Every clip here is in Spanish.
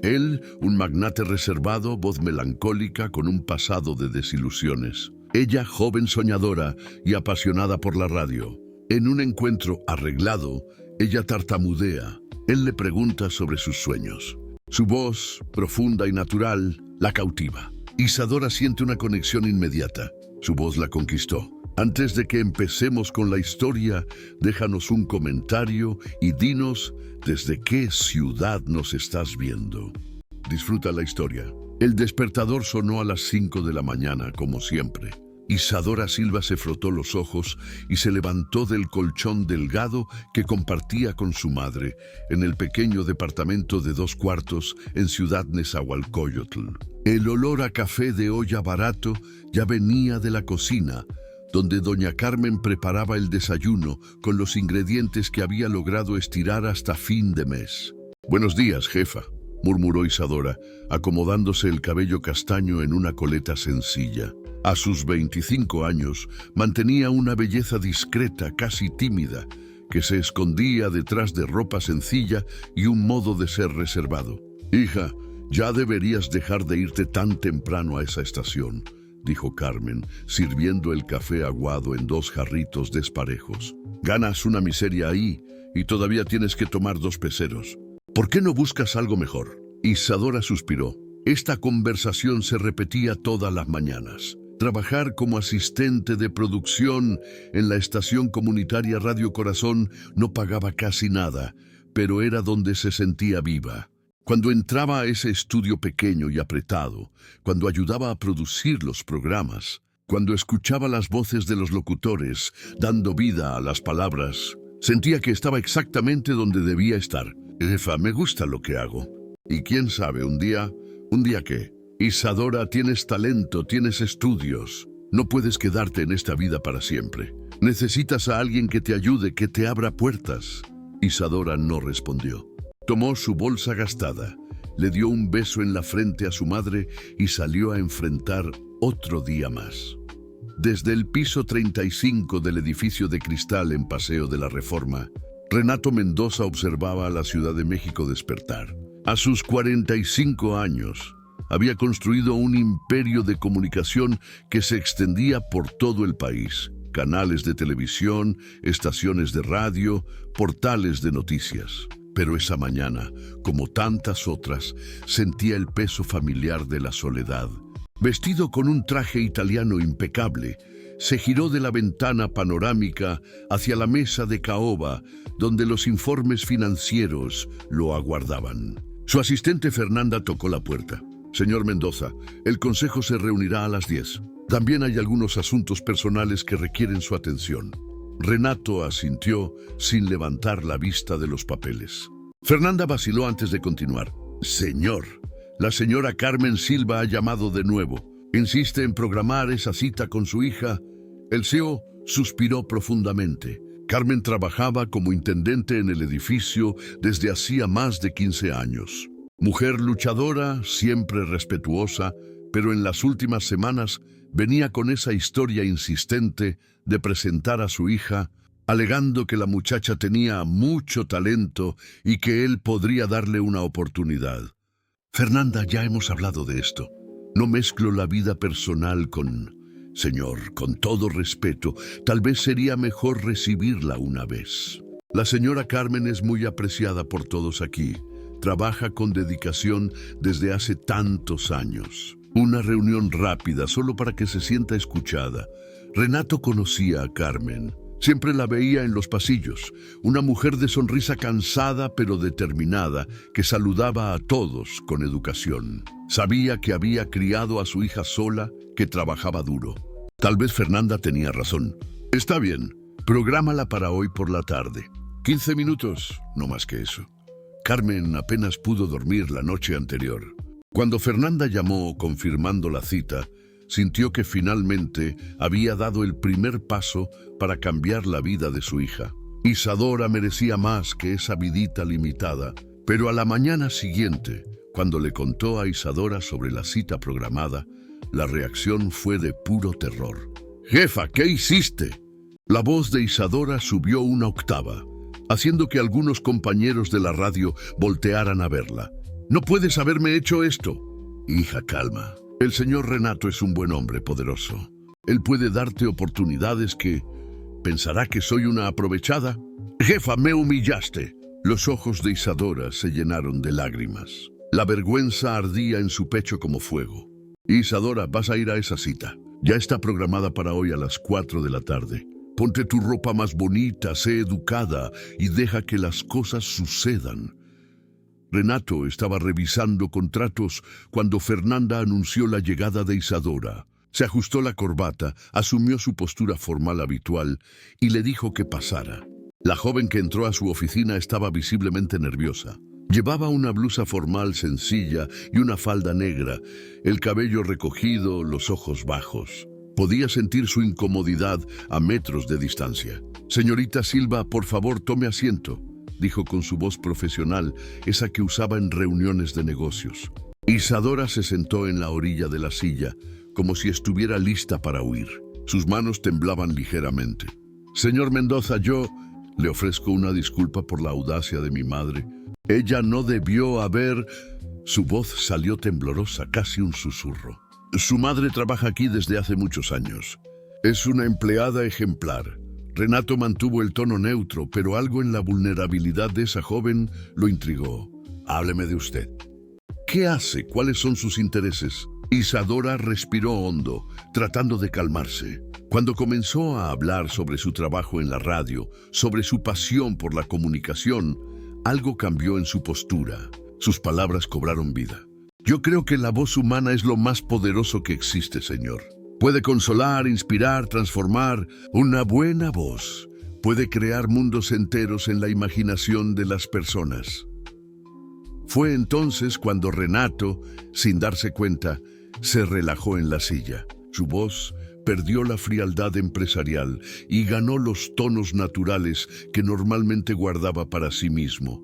Él, un magnate reservado, voz melancólica con un pasado de desilusiones. Ella, joven soñadora y apasionada por la radio. En un encuentro arreglado, ella tartamudea. Él le pregunta sobre sus sueños. Su voz, profunda y natural, la cautiva. Isadora siente una conexión inmediata. Su voz la conquistó. Antes de que empecemos con la historia, déjanos un comentario y dinos desde qué ciudad nos estás viendo. Disfruta la historia. El despertador sonó a las 5 de la mañana, como siempre. Isadora Silva se frotó los ojos y se levantó del colchón delgado que compartía con su madre en el pequeño departamento de 2 cuartos en Ciudad Nezahualcóyotl. El olor a café de olla barato ya venía de la cocina, donde doña Carmen preparaba el desayuno con los ingredientes que había logrado estirar hasta fin de mes. «Buenos días, jefa», murmuró Isadora, acomodándose el cabello castaño en una coleta sencilla. A sus 25 años, mantenía una belleza discreta, casi tímida, que se escondía detrás de ropa sencilla y un modo de ser reservado. «Hija, ya deberías dejar de irte tan temprano a esa estación», dijo Carmen, sirviendo el café aguado en 2 jarritos desparejos. «Ganas una miseria ahí y todavía tienes que tomar 2 peseros. ¿Por qué no buscas algo mejor?» Isadora suspiró. Esta conversación se repetía todas las mañanas. Trabajar como asistente de producción en la estación comunitaria Radio Corazón no pagaba casi nada, pero era donde se sentía viva. Cuando entraba a ese estudio pequeño y apretado, cuando ayudaba a producir los programas, cuando escuchaba las voces de los locutores dando vida a las palabras, sentía que estaba exactamente donde debía estar. «Jefa, me gusta lo que hago. Y quién sabe, un día qué. Isadora, tienes talento, tienes estudios. No puedes quedarte en esta vida para siempre. Necesitas a alguien que te ayude, que te abra puertas». Isadora no respondió. Tomó su bolsa gastada, le dio un beso en la frente a su madre y salió a enfrentar otro día más. Desde el piso 35 del edificio de cristal en Paseo de la Reforma, Renato Mendoza observaba a la Ciudad de México despertar. A sus 45 años, había construido un imperio de comunicación que se extendía por todo el país. Canales de televisión, estaciones de radio, portales de noticias. Pero esa mañana, como tantas otras, sentía el peso familiar de la soledad. Vestido con un traje italiano impecable, se giró de la ventana panorámica hacia la mesa de caoba, donde los informes financieros lo aguardaban. Su asistente Fernanda tocó la puerta. «Señor Mendoza, el consejo se reunirá a las 10. También hay algunos asuntos personales que requieren su atención». Renato asintió sin levantar la vista de los papeles. Fernanda vaciló antes de continuar. «Señor, la señora Carmen Silva ha llamado de nuevo. Insiste en programar esa cita con su hija». El CEO suspiró profundamente. Carmen trabajaba como intendente en el edificio desde hacía más de 15 años. Mujer luchadora, siempre respetuosa, pero en las últimas semanas venía con esa historia insistente de presentar a su hija, alegando que la muchacha tenía mucho talento y que él podría darle una oportunidad. «Fernanda, ya hemos hablado de esto. No mezclo la vida personal con... Señor, con todo respeto, tal vez sería mejor recibirla una vez. La señora Carmen es muy apreciada por todos aquí. Trabaja con dedicación desde hace tantos años. Una reunión rápida, solo para que se sienta escuchada». Renato conocía a Carmen. Siempre la veía en los pasillos, una mujer de sonrisa cansada pero determinada que saludaba a todos con educación. Sabía que había criado a su hija sola, que trabajaba duro. Tal vez Fernanda tenía razón. «Está bien, prográmala para hoy por la tarde. 15 minutos, no más que eso». Carmen apenas pudo dormir la noche anterior. Cuando Fernanda llamó confirmando la cita, sintió que finalmente había dado el primer paso para cambiar la vida de su hija. Isadora merecía más que esa vidita limitada, pero a la mañana siguiente, cuando le contó a Isadora sobre la cita programada, la reacción fue de puro terror. «Jefa, ¿qué hiciste?». La voz de Isadora subió una octava, haciendo que algunos compañeros de la radio voltearan a verla. No puedes haberme hecho esto. Hija, calma. El señor Renato es un buen hombre poderoso. Él puede darte oportunidades que... ¿Pensará que soy una aprovechada? Jefa, me humillaste. Los ojos de Isadora se llenaron de lágrimas. La vergüenza ardía en su pecho como fuego. Isadora, vas a ir a esa cita. Ya está programada para hoy a las 4 de la tarde. Ponte tu ropa más bonita, sé educada y deja que las cosas sucedan. Renato estaba revisando contratos cuando Fernanda anunció la llegada de Isadora. Se ajustó la corbata, asumió su postura formal habitual y le dijo que pasara. La joven que entró a su oficina estaba visiblemente nerviosa. Llevaba una blusa formal sencilla y una falda negra, el cabello recogido, los ojos bajos. Podía sentir su incomodidad a metros de distancia. «Señorita Silva, por favor, tome asiento», dijo con su voz profesional, esa que usaba en reuniones de negocios. Isadora se sentó en la orilla de la silla, como si estuviera lista para huir. Sus manos temblaban ligeramente. «Señor Mendoza, yo le ofrezco una disculpa por la audacia de mi madre. Ella no debió haber...» Su voz salió temblorosa, casi un susurro. «Su madre trabaja aquí desde hace muchos años. Es una empleada ejemplar». Renato mantuvo el tono neutro, pero algo en la vulnerabilidad de esa joven lo intrigó. «Hábleme de usted. ¿Qué hace? ¿Cuáles son sus intereses?» Isadora respiró hondo, tratando de calmarse. Cuando comenzó a hablar sobre su trabajo en la radio, sobre su pasión por la comunicación, algo cambió en su postura. Sus palabras cobraron vida. «Yo creo que la voz humana es lo más poderoso que existe, señor. Puede consolar, inspirar, transformar. Una buena voz puede crear mundos enteros en la imaginación de las personas». Fue entonces cuando Renato, sin darse cuenta, se relajó en la silla. Su voz perdió la frialdad empresarial y ganó los tonos naturales que normalmente guardaba para sí mismo.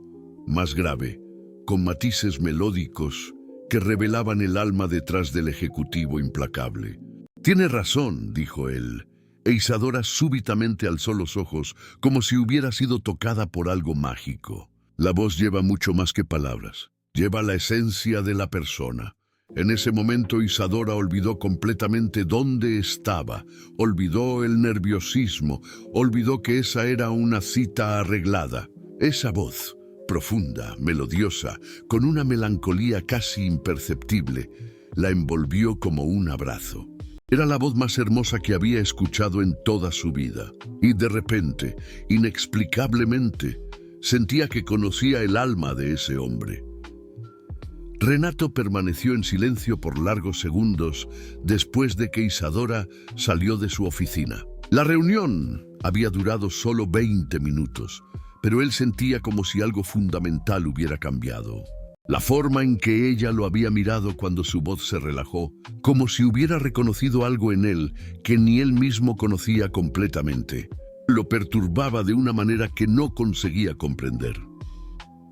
Más grave, con matices melódicos que revelaban el alma detrás del ejecutivo implacable. «Tiene razón», dijo él, e Isadora súbitamente alzó los ojos como si hubiera sido tocada por algo mágico. La voz lleva mucho más que palabras, lleva la esencia de la persona. En ese momento Isadora olvidó completamente dónde estaba, olvidó el nerviosismo, olvidó que esa era una cita arreglada. Esa voz, profunda, melodiosa, con una melancolía casi imperceptible, la envolvió como un abrazo. Era la voz más hermosa que había escuchado en toda su vida. Y de repente, inexplicablemente, sentía que conocía el alma de ese hombre. Renato permaneció en silencio por largos segundos después de que Isadora salió de su oficina. La reunión había durado solo 20 minutos, pero él sentía como si algo fundamental hubiera cambiado. La forma en que ella lo había mirado cuando su voz se relajó, como si hubiera reconocido algo en él que ni él mismo conocía completamente, lo perturbaba de una manera que no conseguía comprender.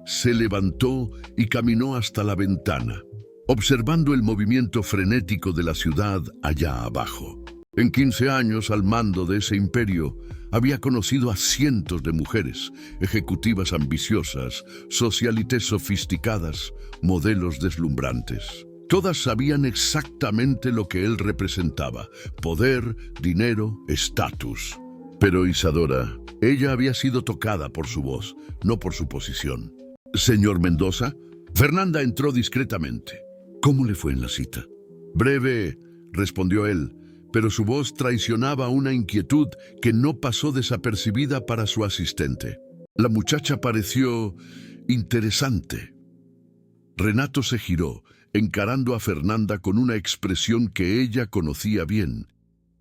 Se levantó y caminó hasta la ventana, observando el movimiento frenético de la ciudad allá abajo. En 15 años al mando de ese imperio, había conocido a cientos de mujeres, ejecutivas ambiciosas, socialites sofisticadas, modelos deslumbrantes. Todas sabían exactamente lo que él representaba: poder, dinero, estatus. Pero Isadora, ella había sido tocada por su voz, no por su posición. «Señor Mendoza». Fernanda entró discretamente. «¿Cómo le fue en la cita?» «Breve», respondió él, pero su voz traicionaba una inquietud que no pasó desapercibida para su asistente. La muchacha pareció interesante. Renato se giró, encarando a Fernanda con una expresión que ella conocía bien.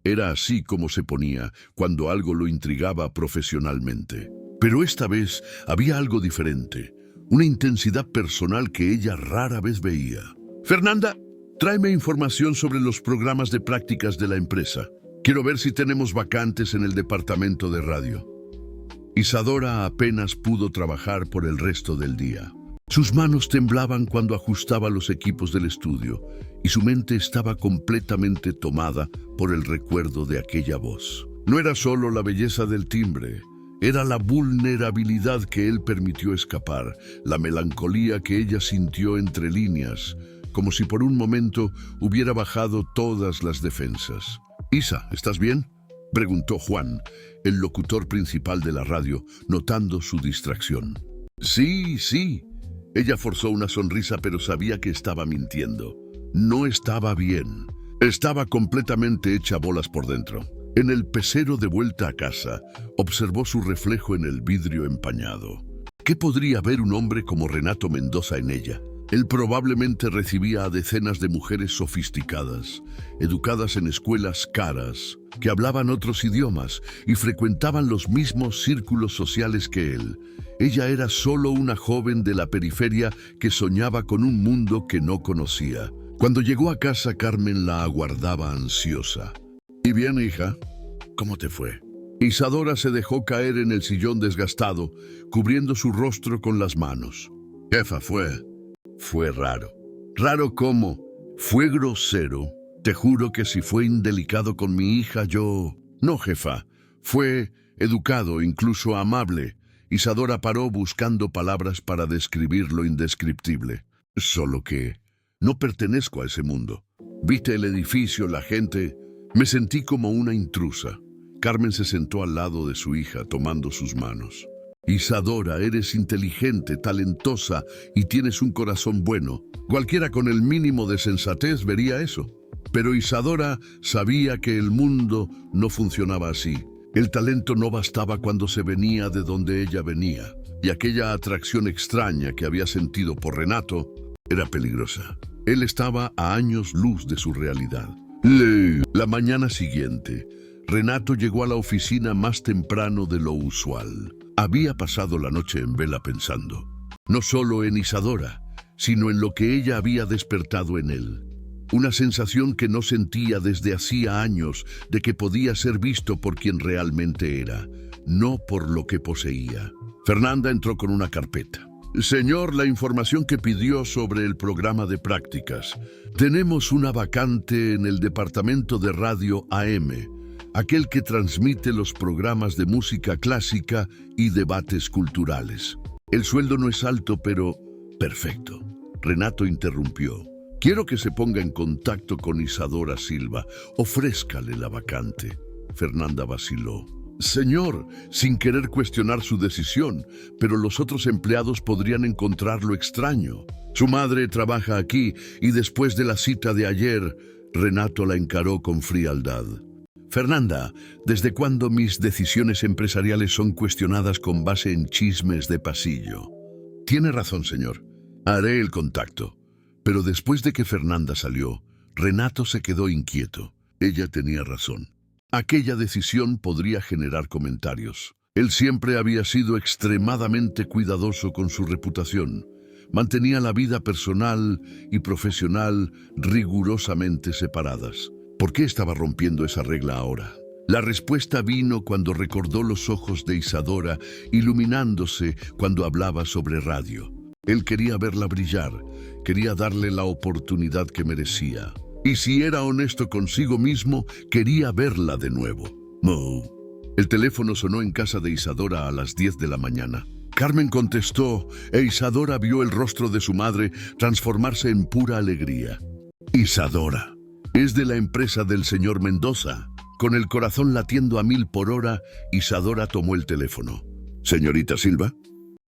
Era así como se ponía cuando algo lo intrigaba profesionalmente. Pero esta vez había algo diferente, una intensidad personal que ella rara vez veía. «Fernanda, tráeme información sobre los programas de prácticas de la empresa. Quiero ver si tenemos vacantes en el departamento de radio». Isadora apenas pudo trabajar por el resto del día. Sus manos temblaban cuando ajustaba los equipos del estudio y su mente estaba completamente tomada por el recuerdo de aquella voz. No era solo la belleza del timbre, Era la vulnerabilidad que él permitió escapar, la melancolía que ella sintió entre líneas, como si por un momento hubiera bajado todas las defensas. «Isa, ¿estás bien?», preguntó Juan, el locutor principal de la radio, notando su distracción. «Sí, sí». Ella forzó una sonrisa, pero sabía que estaba mintiendo. No estaba bien. Estaba completamente hecha bolas por dentro. En el pecero de vuelta a casa, observó su reflejo en el vidrio empañado. ¿Qué podría ver un hombre como Renato Mendoza en ella? Él probablemente recibía a decenas de mujeres sofisticadas, educadas en escuelas caras, que hablaban otros idiomas y frecuentaban los mismos círculos sociales que él. Ella era solo una joven de la periferia que soñaba con un mundo que no conocía. Cuando llegó a casa, Carmen la aguardaba ansiosa. «¿Y bien, hija? ¿Cómo te fue?». Isadora se dejó caer en el sillón desgastado, cubriendo su rostro con las manos. «Jefa, fue raro». «¿Raro cómo?». «Fue grosero. Te juro que si fue indelicado con mi hija, yo...». «No, jefa. Fue educado, incluso amable». Isadora paró buscando palabras para describir lo indescriptible. «Solo que no pertenezco a ese mundo. Viste el edificio, la gente...». «Me sentí como una intrusa». Carmen se sentó al lado de su hija, tomando sus manos. «Isadora, eres inteligente, talentosa y tienes un corazón bueno. Cualquiera con el mínimo de sensatez vería eso». Pero Isadora sabía que el mundo no funcionaba así. El talento no bastaba cuando se venía de donde ella venía, y aquella atracción extraña que había sentido por Renato era peligrosa. Él estaba a años luz de su realidad. La mañana siguiente, Renato llegó a la oficina más temprano de lo usual. Había pasado la noche en vela pensando, no solo en Isadora, sino en lo que ella había despertado en él. Una sensación que no sentía desde hacía años de que podía ser visto por quien realmente era, no por lo que poseía. Fernanda entró con una carpeta. «Señor, la información que pidió sobre el programa de prácticas. Tenemos una vacante en el departamento de radio AM, aquel que transmite los programas de música clásica y debates culturales. El sueldo no es alto, pero perfecto». Renato interrumpió. «Quiero que se ponga en contacto con Isadora Silva. Ofrézcale la vacante». Fernanda vaciló. «Señor», sin querer cuestionar su decisión, «pero los otros empleados podrían encontrarlo extraño. Su madre trabaja aquí y después de la cita de ayer...». Renato la encaró con frialdad. «Fernanda, ¿desde cuándo mis decisiones empresariales son cuestionadas con base en chismes de pasillo?». «Tiene razón, señor. Haré el contacto». Pero después de que Fernanda salió, Renato se quedó inquieto. Ella tenía razón. Aquella decisión podría generar comentarios. Él siempre había sido extremadamente cuidadoso con su reputación. Mantenía la vida personal y profesional rigurosamente separadas. ¿Por qué estaba rompiendo esa regla ahora? La respuesta vino cuando recordó los ojos de Isadora iluminándose cuando hablaba sobre radio. Él quería verla brillar, quería darle la oportunidad que merecía. Y si era honesto consigo mismo, quería verla de nuevo. «Mo». El teléfono sonó en casa de Isadora a las 10 de la mañana. Carmen contestó, e Isadora vio el rostro de su madre transformarse en pura alegría. «Isadora, es de la empresa del señor Mendoza». Con el corazón latiendo a 1000 por hora, Isadora tomó el teléfono. «Señorita Silva».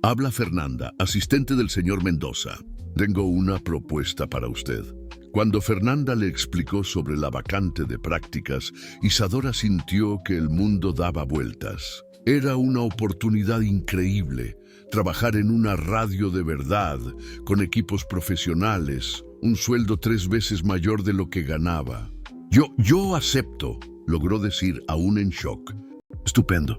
«Habla Fernanda, asistente del señor Mendoza. Tengo una propuesta para usted». Cuando Fernanda le explicó sobre la vacante de prácticas, Isadora sintió que el mundo daba vueltas. Era una oportunidad increíble, trabajar en una radio de verdad, con equipos profesionales, un sueldo 3 veces mayor de lo que ganaba. Yo acepto», logró decir aún en shock. «Estupendo.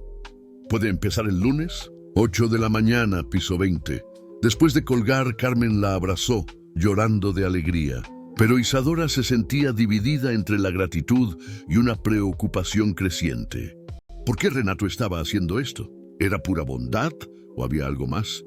¿Puede empezar el lunes?». 8 de la mañana, piso 20. Después de colgar, Carmen la abrazó, llorando de alegría. Pero Isadora se sentía dividida entre la gratitud y una preocupación creciente. ¿Por qué Renato estaba haciendo esto? ¿Era pura bondad o había algo más?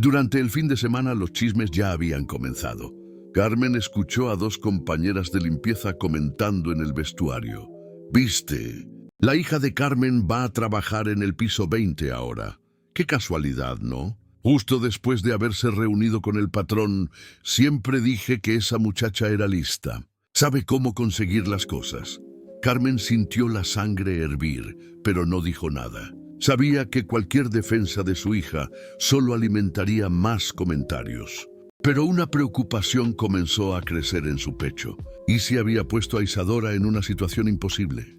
Durante el fin de semana los chismes ya habían comenzado. Carmen escuchó a 2 compañeras de limpieza comentando en el vestuario. «¿Viste? La hija de Carmen va a trabajar en el piso 20 ahora. Qué casualidad, ¿no? Justo después de haberse reunido con el patrón, siempre dije que esa muchacha era lista. Sabe cómo conseguir las cosas. Carmen sintió la sangre hervir, pero no dijo nada. Sabía que cualquier defensa de su hija solo alimentaría más comentarios. Pero una preocupación comenzó a crecer en su pecho. Y se había puesto a Isadora en una situación imposible.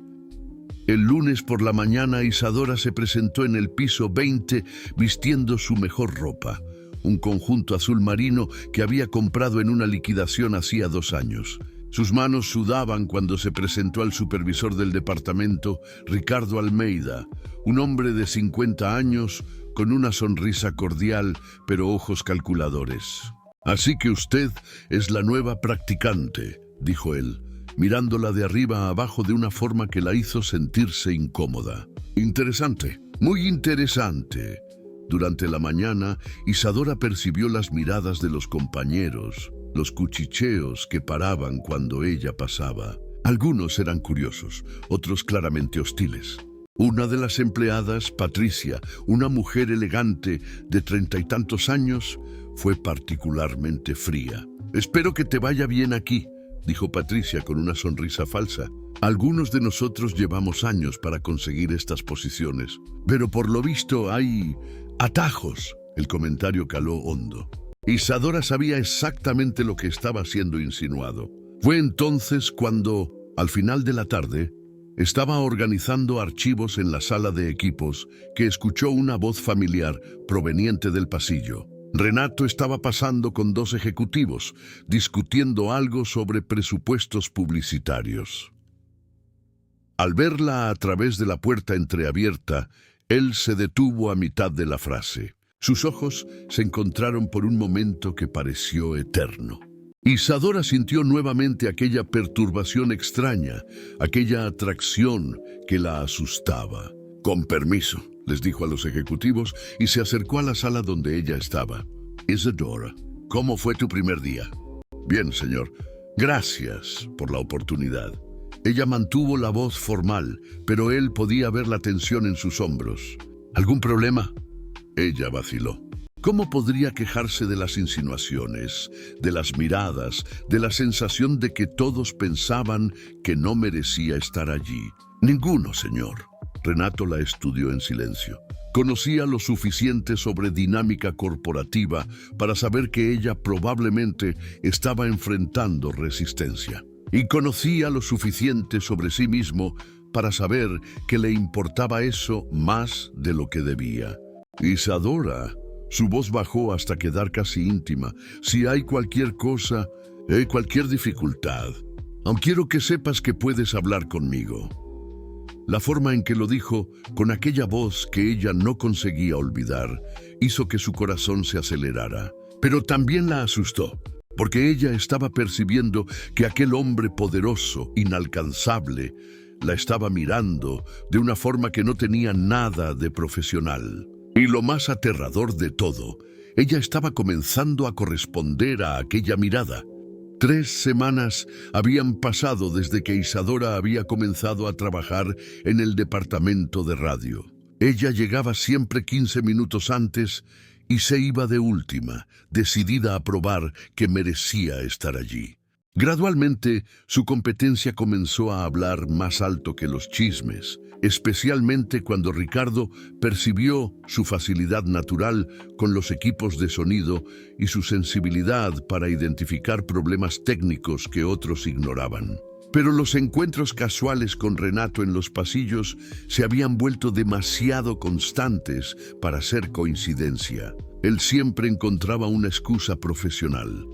El lunes por la mañana, Isadora se presentó en el piso 20 vistiendo su mejor ropa, un conjunto azul marino que había comprado en una liquidación hacía 2 años. Sus manos sudaban cuando se presentó al supervisor del departamento, Ricardo Almeida, un hombre de 50 años con una sonrisa cordial pero ojos calculadores. «Así que usted es la nueva practicante», dijo él, mirándola de arriba a abajo de una forma que la hizo sentirse incómoda. «Interesante, muy interesante». Durante la mañana, Isadora percibió las miradas de los compañeros, los cuchicheos que paraban cuando ella pasaba. Algunos eran curiosos, otros claramente hostiles. Una de las empleadas, Patricia, una mujer elegante de 30 y tantos años, fue particularmente fría. «Espero que te vaya bien aquí», dijo Patricia con una sonrisa falsa. «Algunos de nosotros llevamos años para conseguir estas posiciones, pero por lo visto hay atajos». El comentario caló hondo. Isadora sabía exactamente lo que estaba siendo insinuado. Fue entonces cuando, al final de la tarde, estaba organizando archivos en la sala de equipos, que escuchó una voz familiar proveniente del pasillo. Renato estaba pasando con 2 ejecutivos, discutiendo algo sobre presupuestos publicitarios. Al verla a través de la puerta entreabierta, él se detuvo a mitad de la frase. Sus ojos se encontraron por un momento que pareció eterno. Isadora sintió nuevamente aquella perturbación extraña, aquella atracción que la asustaba. «Con permiso», les dijo a los ejecutivos y se acercó a la sala donde ella estaba. «Isadora, ¿cómo fue tu primer día?» «Bien, señor. Gracias por la oportunidad». Ella mantuvo la voz formal, pero él podía ver la tensión en sus hombros. «¿Algún problema?» Ella vaciló. ¿Cómo podría quejarse de las insinuaciones, de las miradas, de la sensación de que todos pensaban que no merecía estar allí? «Ninguno, señor». Renato la estudió en silencio. Conocía lo suficiente sobre dinámica corporativa para saber que ella probablemente estaba enfrentando resistencia. Y conocía lo suficiente sobre sí mismo para saber que le importaba eso más de lo que debía. «Isadora», su voz bajó hasta quedar casi íntima, «si hay cualquier cosa, cualquier dificultad, aún quiero que sepas que puedes hablar conmigo». La forma en que lo dijo, con aquella voz que ella no conseguía olvidar, hizo que su corazón se acelerara. Pero también la asustó, porque ella estaba percibiendo que aquel hombre poderoso, inalcanzable, la estaba mirando de una forma que no tenía nada de profesional. Y lo más aterrador de todo, ella estaba comenzando a corresponder a aquella mirada. 3 semanas habían pasado desde que Isadora había comenzado a trabajar en el departamento de radio. Ella llegaba siempre 15 minutos antes y se iba de última, decidida a probar que merecía estar allí. Gradualmente, su competencia comenzó a hablar más alto que los chismes, especialmente cuando Ricardo percibió su facilidad natural con los equipos de sonido y su sensibilidad para identificar problemas técnicos que otros ignoraban. Pero los encuentros casuales con Renato en los pasillos se habían vuelto demasiado constantes para ser coincidencia. Él siempre encontraba una excusa profesional: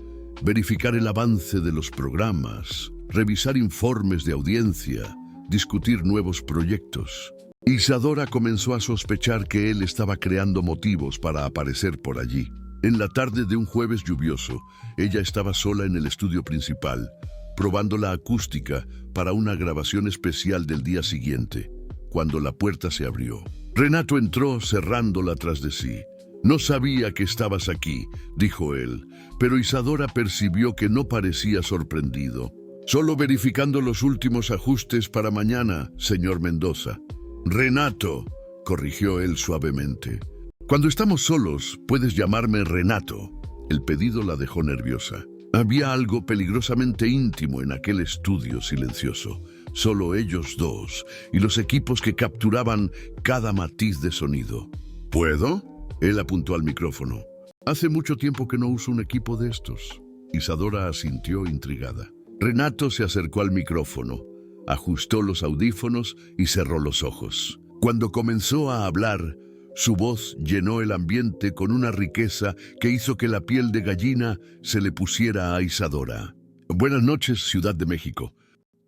verificar el avance de los programas, revisar informes de audiencia, discutir nuevos proyectos. Isadora comenzó a sospechar que él estaba creando motivos para aparecer por allí. En la tarde de un jueves lluvioso, ella estaba sola en el estudio principal, probando la acústica para una grabación especial del día siguiente, cuando la puerta se abrió. Renato entró cerrándola tras de sí. «No sabía que estabas aquí», dijo él, pero Isadora percibió que no parecía sorprendido. «Solo verificando los últimos ajustes para mañana, señor Mendoza». Renato, corrigió él suavemente. Cuando estamos solos, puedes llamarme Renato. El pedido la dejó nerviosa. Había algo peligrosamente íntimo en aquel estudio silencioso. Solo ellos dos y los equipos que capturaban cada matiz de sonido. ¿Puedo? Él apuntó al micrófono. Hace mucho tiempo que no uso un equipo de estos. Isadora asintió intrigada. Renato se acercó al micrófono, ajustó los audífonos y cerró los ojos. Cuando comenzó a hablar, su voz llenó el ambiente con una riqueza que hizo que la piel de gallina se le pusiera a Isadora. Buenas noches, Ciudad de México.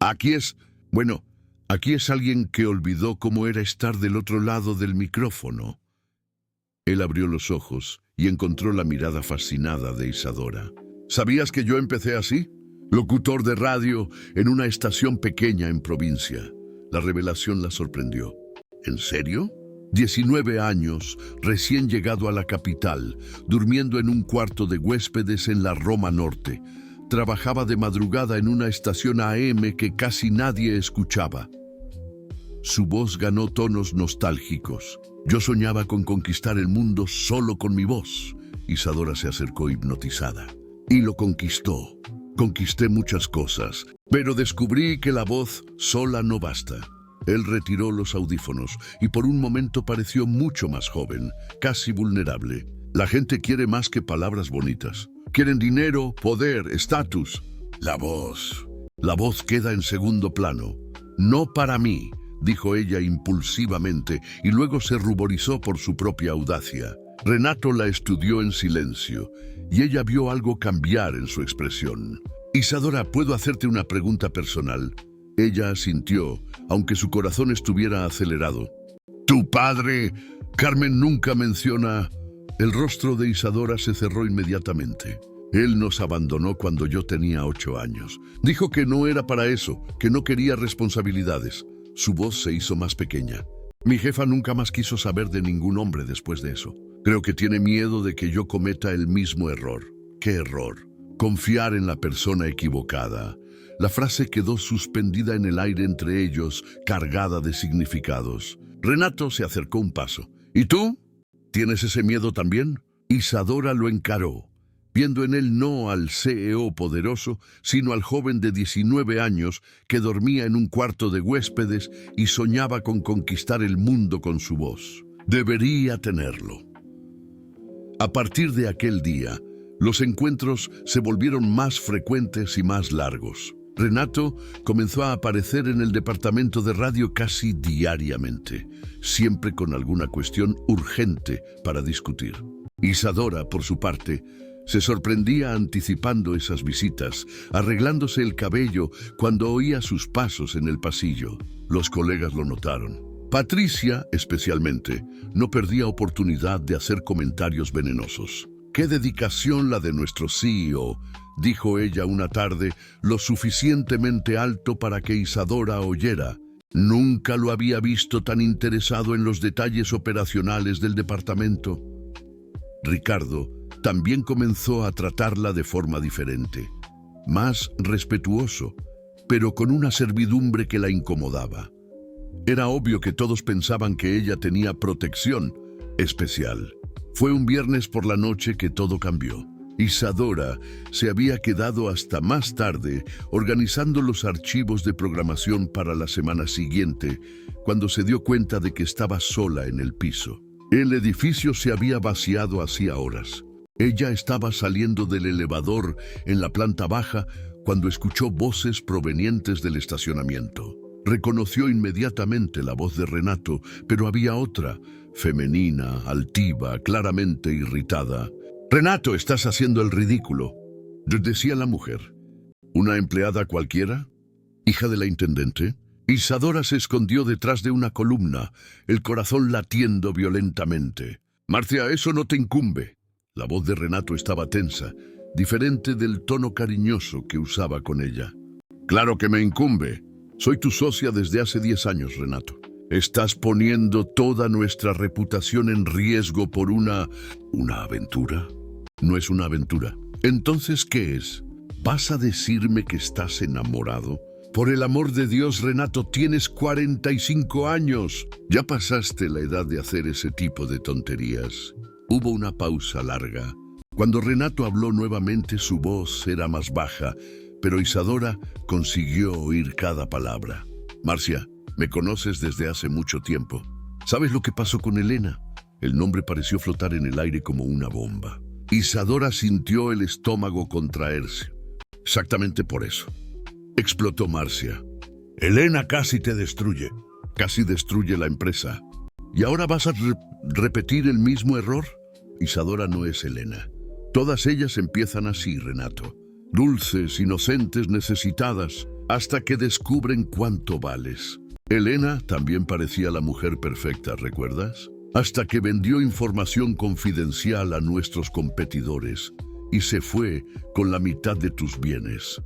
Aquí es alguien que olvidó cómo era estar del otro lado del micrófono. Él abrió los ojos y encontró la mirada fascinada de Isadora. ¿Sabías que yo empecé así? Locutor de radio en una estación pequeña en provincia. La revelación la sorprendió. ¿En serio? 19 años, recién llegado a la capital, durmiendo en un cuarto de huéspedes en la Roma Norte. Trabajaba de madrugada en una estación AM que casi nadie escuchaba. Su voz ganó tonos nostálgicos. Yo soñaba con conquistar el mundo solo con mi voz. Isadora se acercó hipnotizada. Y lo conquistó. Conquisté muchas cosas, pero descubrí que la voz sola no basta. Él retiró los audífonos y por un momento pareció mucho más joven, casi vulnerable. La gente quiere más que palabras bonitas. Quieren dinero, poder, estatus. La voz queda en segundo plano. No para mí, dijo ella impulsivamente y luego se ruborizó por su propia audacia. Renato la estudió en silencio y ella vio algo cambiar en su expresión. Isadora, ¿puedo hacerte una pregunta personal? Ella asintió, aunque su corazón estuviera acelerado. ¿Tu padre? Carmen nunca menciona... El rostro de Isadora se cerró inmediatamente. Él nos abandonó cuando yo tenía 8 años. Dijo que no era para eso, que no quería responsabilidades. Su voz se hizo más pequeña. Mi jefa nunca más quiso saber de ningún hombre después de eso. Creo que tiene miedo de que yo cometa el mismo error. ¿Qué error? Confiar en la persona equivocada. La frase quedó suspendida en el aire entre ellos, cargada de significados. Renato se acercó un paso. ¿Y tú? ¿Tienes ese miedo también? Isadora lo encaró, viendo en él no al CEO poderoso, sino al joven de 19 años que dormía en un cuarto de huéspedes y soñaba con conquistar el mundo con su voz. Debería tenerlo. A partir de aquel día, los encuentros se volvieron más frecuentes y más largos. Renato comenzó a aparecer en el departamento de radio casi diariamente, siempre con alguna cuestión urgente para discutir. Isadora, por su parte, se sorprendía anticipando esas visitas, arreglándose el cabello cuando oía sus pasos en el pasillo. Los colegas lo notaron. Patricia, especialmente, no perdía oportunidad de hacer comentarios venenosos. ¡Qué dedicación la de nuestro CEO!, dijo ella una tarde, lo suficientemente alto para que Isadora oyera. Nunca lo había visto tan interesado en los detalles operacionales del departamento. Ricardo también comenzó a tratarla de forma diferente, más respetuoso, pero con una servidumbre que la incomodaba. Era obvio que todos pensaban que ella tenía protección especial. Fue un viernes por la noche que todo cambió. Isadora se había quedado hasta más tarde organizando los archivos de programación para la semana siguiente, cuando se dio cuenta de que estaba sola en el piso. El edificio se había vaciado hacía horas. Ella estaba saliendo del elevador en la planta baja cuando escuchó voces provenientes del estacionamiento. Reconoció inmediatamente la voz de Renato, pero había otra, femenina, altiva, claramente irritada. «Renato, estás haciendo el ridículo», decía la mujer. ¿Una empleada cualquiera? ¿Hija de la intendente? Isadora se escondió detrás de una columna, el corazón latiendo violentamente. «Marcia, eso no te incumbe». La voz de Renato estaba tensa, diferente del tono cariñoso que usaba con ella. «Claro que me incumbe. Soy tu socia desde hace 10 años, Renato. Estás poniendo toda nuestra reputación en riesgo por una aventura». No es una aventura. Entonces, ¿qué es? ¿Vas a decirme que estás enamorado? Por el amor de Dios, Renato, tienes 45 años. Ya pasaste la edad de hacer ese tipo de tonterías. Hubo una pausa larga. Cuando Renato habló nuevamente, su voz era más baja, pero Isadora consiguió oír cada palabra. Marcia, me conoces desde hace mucho tiempo. ¿Sabes lo que pasó con Elena? El nombre pareció flotar en el aire como una bomba. Isadora sintió el estómago contraerse. Exactamente por eso. Explotó Marcia. Elena casi te destruye. Casi destruye la empresa. ¿Y ahora vas a repetir el mismo error? Isadora no es Elena. Todas ellas empiezan así, Renato. Dulces, inocentes, necesitadas, hasta que descubren cuánto vales. Elena también parecía la mujer perfecta, ¿recuerdas? Hasta que vendió información confidencial a nuestros competidores y se fue con la mitad de tus bienes.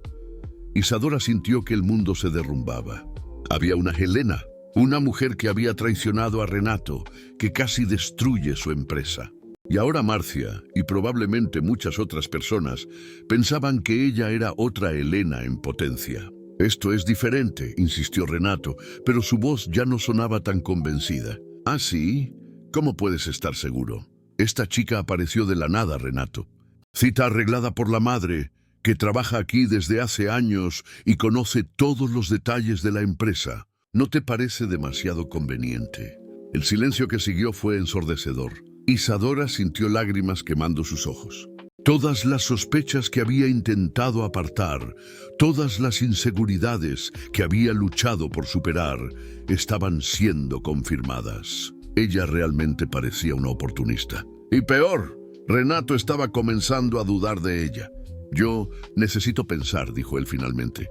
Isadora sintió que el mundo se derrumbaba. Había una Helena, una mujer que había traicionado a Renato, que casi destruye su empresa. Y ahora Marcia, y probablemente muchas otras personas, pensaban que ella era otra Helena en potencia. Esto es diferente, insistió Renato, pero su voz ya no sonaba tan convencida. ¿Ah, sí? ¿Cómo puedes estar seguro? Esta chica apareció de la nada, Renato. Cita arreglada por la madre, que trabaja aquí desde hace años y conoce todos los detalles de la empresa. ¿No te parece demasiado conveniente? El silencio que siguió fue ensordecedor. Isadora sintió lágrimas quemando sus ojos. Todas las sospechas que había intentado apartar, todas las inseguridades que había luchado por superar, estaban siendo confirmadas. Ella realmente parecía una oportunista. Y peor, Renato estaba comenzando a dudar de ella. Yo necesito pensar, dijo él finalmente.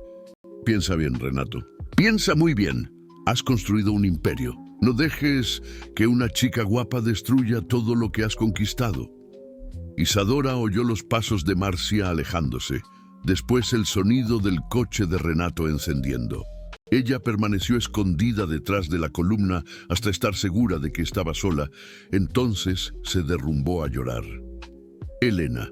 Piensa bien, Renato. Piensa muy bien. Has construido un imperio. No dejes que una chica guapa destruya todo lo que has conquistado. Isadora oyó los pasos de Marcia alejándose, después el sonido del coche de Renato encendiendo. Ella permaneció escondida detrás de la columna hasta estar segura de que estaba sola. Entonces se derrumbó a llorar. Elena.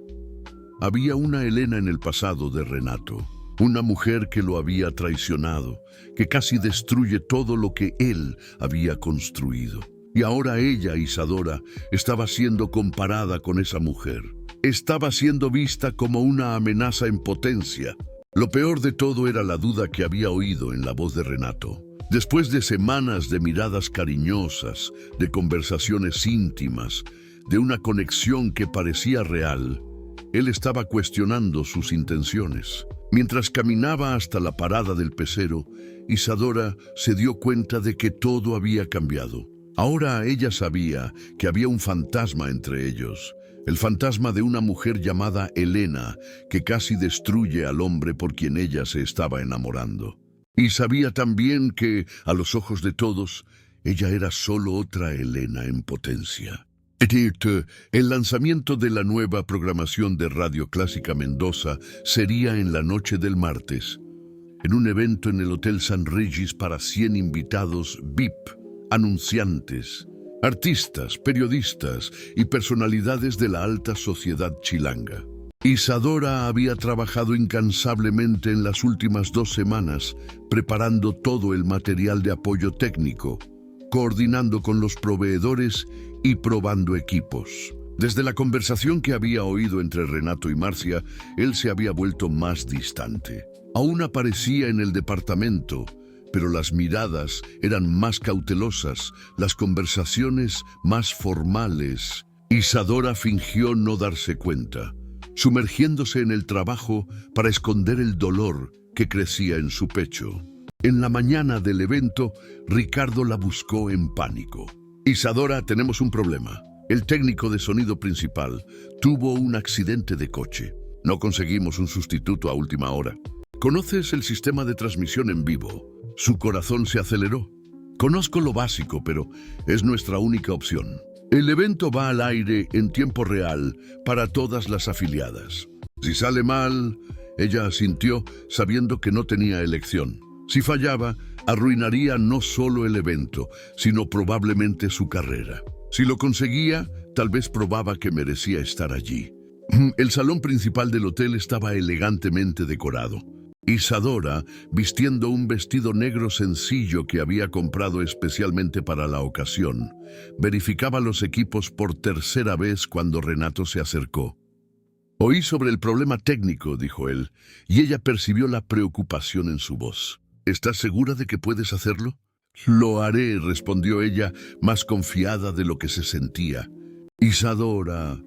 Había una Elena en el pasado de Renato, una mujer que lo había traicionado, que casi destruye todo lo que él había construido. Y ahora ella, Isadora, estaba siendo comparada con esa mujer. Estaba siendo vista como una amenaza en potencia. Lo peor de todo era la duda que había oído en la voz de Renato. Después de semanas de miradas cariñosas, de conversaciones íntimas, de una conexión que parecía real, él estaba cuestionando sus intenciones. Mientras caminaba hasta la parada del pecero, Isadora se dio cuenta de que todo había cambiado. Ahora ella sabía que había un fantasma entre ellos, el fantasma de una mujer llamada Elena, que casi destruye al hombre por quien ella se estaba enamorando. Y sabía también que, a los ojos de todos, ella era solo otra Elena en potencia. El lanzamiento de la nueva programación de Radio Clásica Mendoza sería en la noche del martes, en un evento en el Hotel San Regis para 100 invitados VIP, anunciantes, artistas, periodistas y personalidades de la alta sociedad chilanga. Isadora había trabajado incansablemente en las últimas 2 semanas, preparando todo el material de apoyo técnico, coordinando con los proveedores y probando equipos. Desde la conversación que había oído entre Renato y Marcia, él se había vuelto más distante. Aún aparecía en el departamento, pero las miradas eran más cautelosas, las conversaciones más formales. Isadora fingió no darse cuenta, sumergiéndose en el trabajo para esconder el dolor que crecía en su pecho. En la mañana del evento, Ricardo la buscó en pánico. Isadora, tenemos un problema. El técnico de sonido principal tuvo un accidente de coche. No conseguimos un sustituto a última hora. ¿Conoces el sistema de transmisión en vivo? Su corazón se aceleró. Conozco lo básico, pero es nuestra única opción. El evento va al aire en tiempo real para todas las afiliadas. Si sale mal, ella asintió sabiendo que no tenía elección. Si fallaba, arruinaría no solo el evento, sino probablemente su carrera. Si lo conseguía, tal vez probaba que merecía estar allí. El salón principal del hotel estaba elegantemente decorado. Isadora, vistiendo un vestido negro sencillo que había comprado especialmente para la ocasión, verificaba los equipos por tercera vez cuando Renato se acercó. «Oí sobre el problema técnico», dijo él, y ella percibió la preocupación en su voz. «¿Estás segura de que puedes hacerlo?» «Lo haré», respondió ella, más confiada de lo que se sentía. «Isadora...»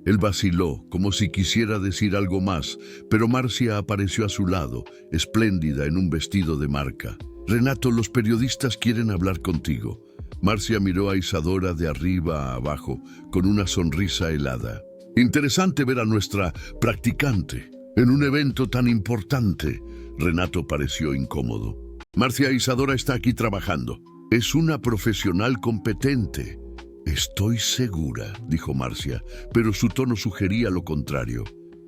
Él vaciló, como si quisiera decir algo más, pero Marcia apareció a su lado, espléndida en un vestido de marca. «Renato, los periodistas quieren hablar contigo». Marcia miró a Isadora de arriba a abajo, con una sonrisa helada. «Interesante ver a nuestra practicante en un evento tan importante». Renato pareció incómodo. «Marcia, Isadora está aquí trabajando. Es una profesional competente». «Estoy segura», dijo Marcia, pero su tono sugería lo contrario.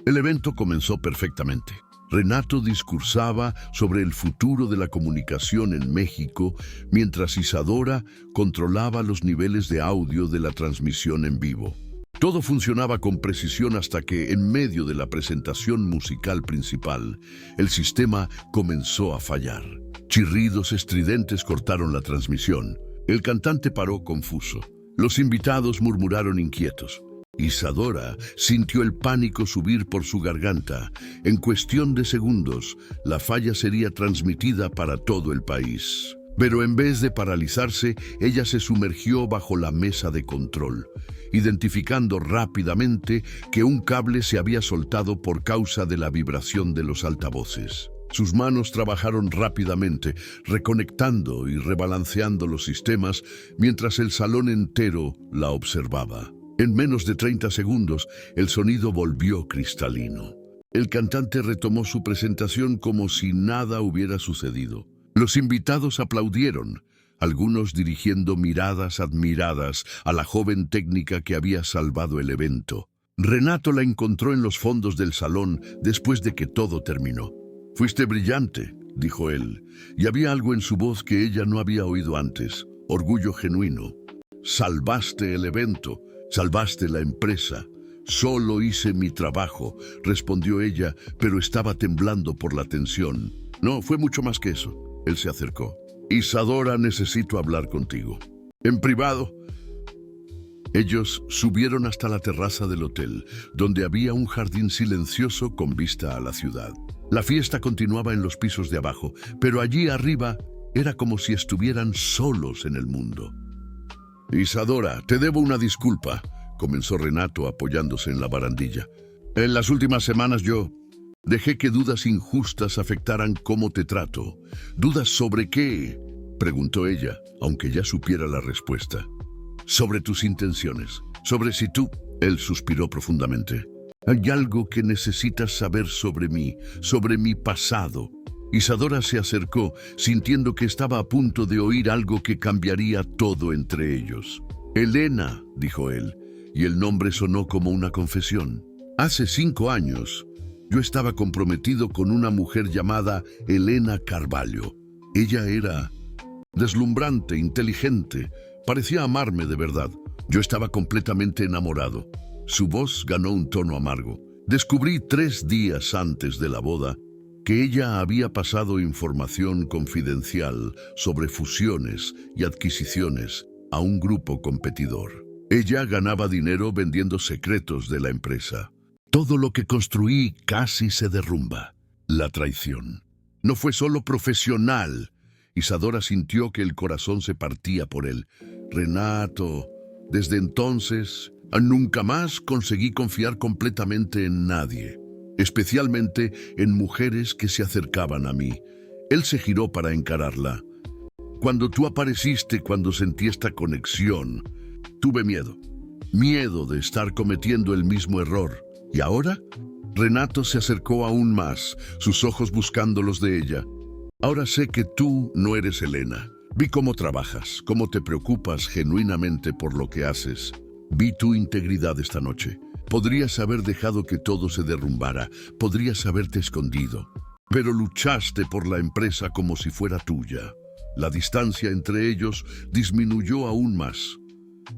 El evento comenzó perfectamente. Renato discursaba sobre el futuro de la comunicación en México, mientras Isadora controlaba los niveles de audio de la transmisión en vivo. Todo funcionaba con precisión hasta que, en medio de la presentación musical principal, el sistema comenzó a fallar. Chirridos estridentes cortaron la transmisión. El cantante paró confuso. Los invitados murmuraron inquietos. Isadora sintió el pánico subir por su garganta. En cuestión de segundos, la falla sería transmitida para todo el país. Pero en vez de paralizarse, ella se sumergió bajo la mesa de control, identificando rápidamente que un cable se había soltado por causa de la vibración de los altavoces. Sus manos trabajaron rápidamente, reconectando y rebalanceando los sistemas, mientras el salón entero la observaba. En menos de 30 segundos, el sonido volvió cristalino. El cantante retomó su presentación como si nada hubiera sucedido. Los invitados aplaudieron, algunos dirigiendo miradas admiradas a la joven técnica que había salvado el evento. Renato la encontró en los fondos del salón después de que todo terminó. «Fuiste brillante», dijo él, y había algo en su voz que ella no había oído antes, orgullo genuino. «Salvaste el evento, salvaste la empresa». «Solo hice mi trabajo», respondió ella, pero estaba temblando por la tensión. «No, fue mucho más que eso». Él se acercó. «Isadora, necesito hablar contigo. En privado». Ellos subieron hasta la terraza del hotel, donde había un jardín silencioso con vista a la ciudad. La fiesta continuaba en los pisos de abajo, pero allí arriba era como si estuvieran solos en el mundo. «Isadora, te debo una disculpa», comenzó Renato apoyándose en la barandilla. «En las últimas semanas yo dejé que dudas injustas afectaran cómo te trato». «¿Dudas sobre qué?», preguntó ella, aunque ya supiera la respuesta. «Sobre tus intenciones, sobre si tú...» Él suspiró profundamente. «Hay algo que necesitas saber sobre mí, sobre mi pasado». Isadora se acercó, sintiendo que estaba a punto de oír algo que cambiaría todo entre ellos. «Elena», dijo él, y el nombre sonó como una confesión. «Hace 5 años, yo estaba comprometido con una mujer llamada Elena Carvalho. Ella era deslumbrante, inteligente, parecía amarme de verdad. Yo estaba completamente enamorado». Su voz ganó un tono amargo. «Descubrí 3 días antes de la boda que ella había pasado información confidencial sobre fusiones y adquisiciones a un grupo competidor. Ella ganaba dinero vendiendo secretos de la empresa. Todo lo que construí casi se derrumba. La traición. No fue solo profesional». Isadora sintió que el corazón se partía por él. «Renato, desde entonces, nunca más conseguí confiar completamente en nadie, especialmente en mujeres que se acercaban a mí». Él se giró para encararla. «Cuando tú apareciste, cuando sentí esta conexión, tuve miedo. Miedo de estar cometiendo el mismo error. ¿Y ahora?». Renato se acercó aún más, sus ojos buscando los de ella. «Ahora sé que tú no eres Elena. Vi cómo trabajas, cómo te preocupas genuinamente por lo que haces. Vi tu integridad esta noche. Podrías haber dejado que todo se derrumbara, podrías haberte escondido, pero luchaste por la empresa como si fuera tuya». La distancia entre ellos disminuyó aún más.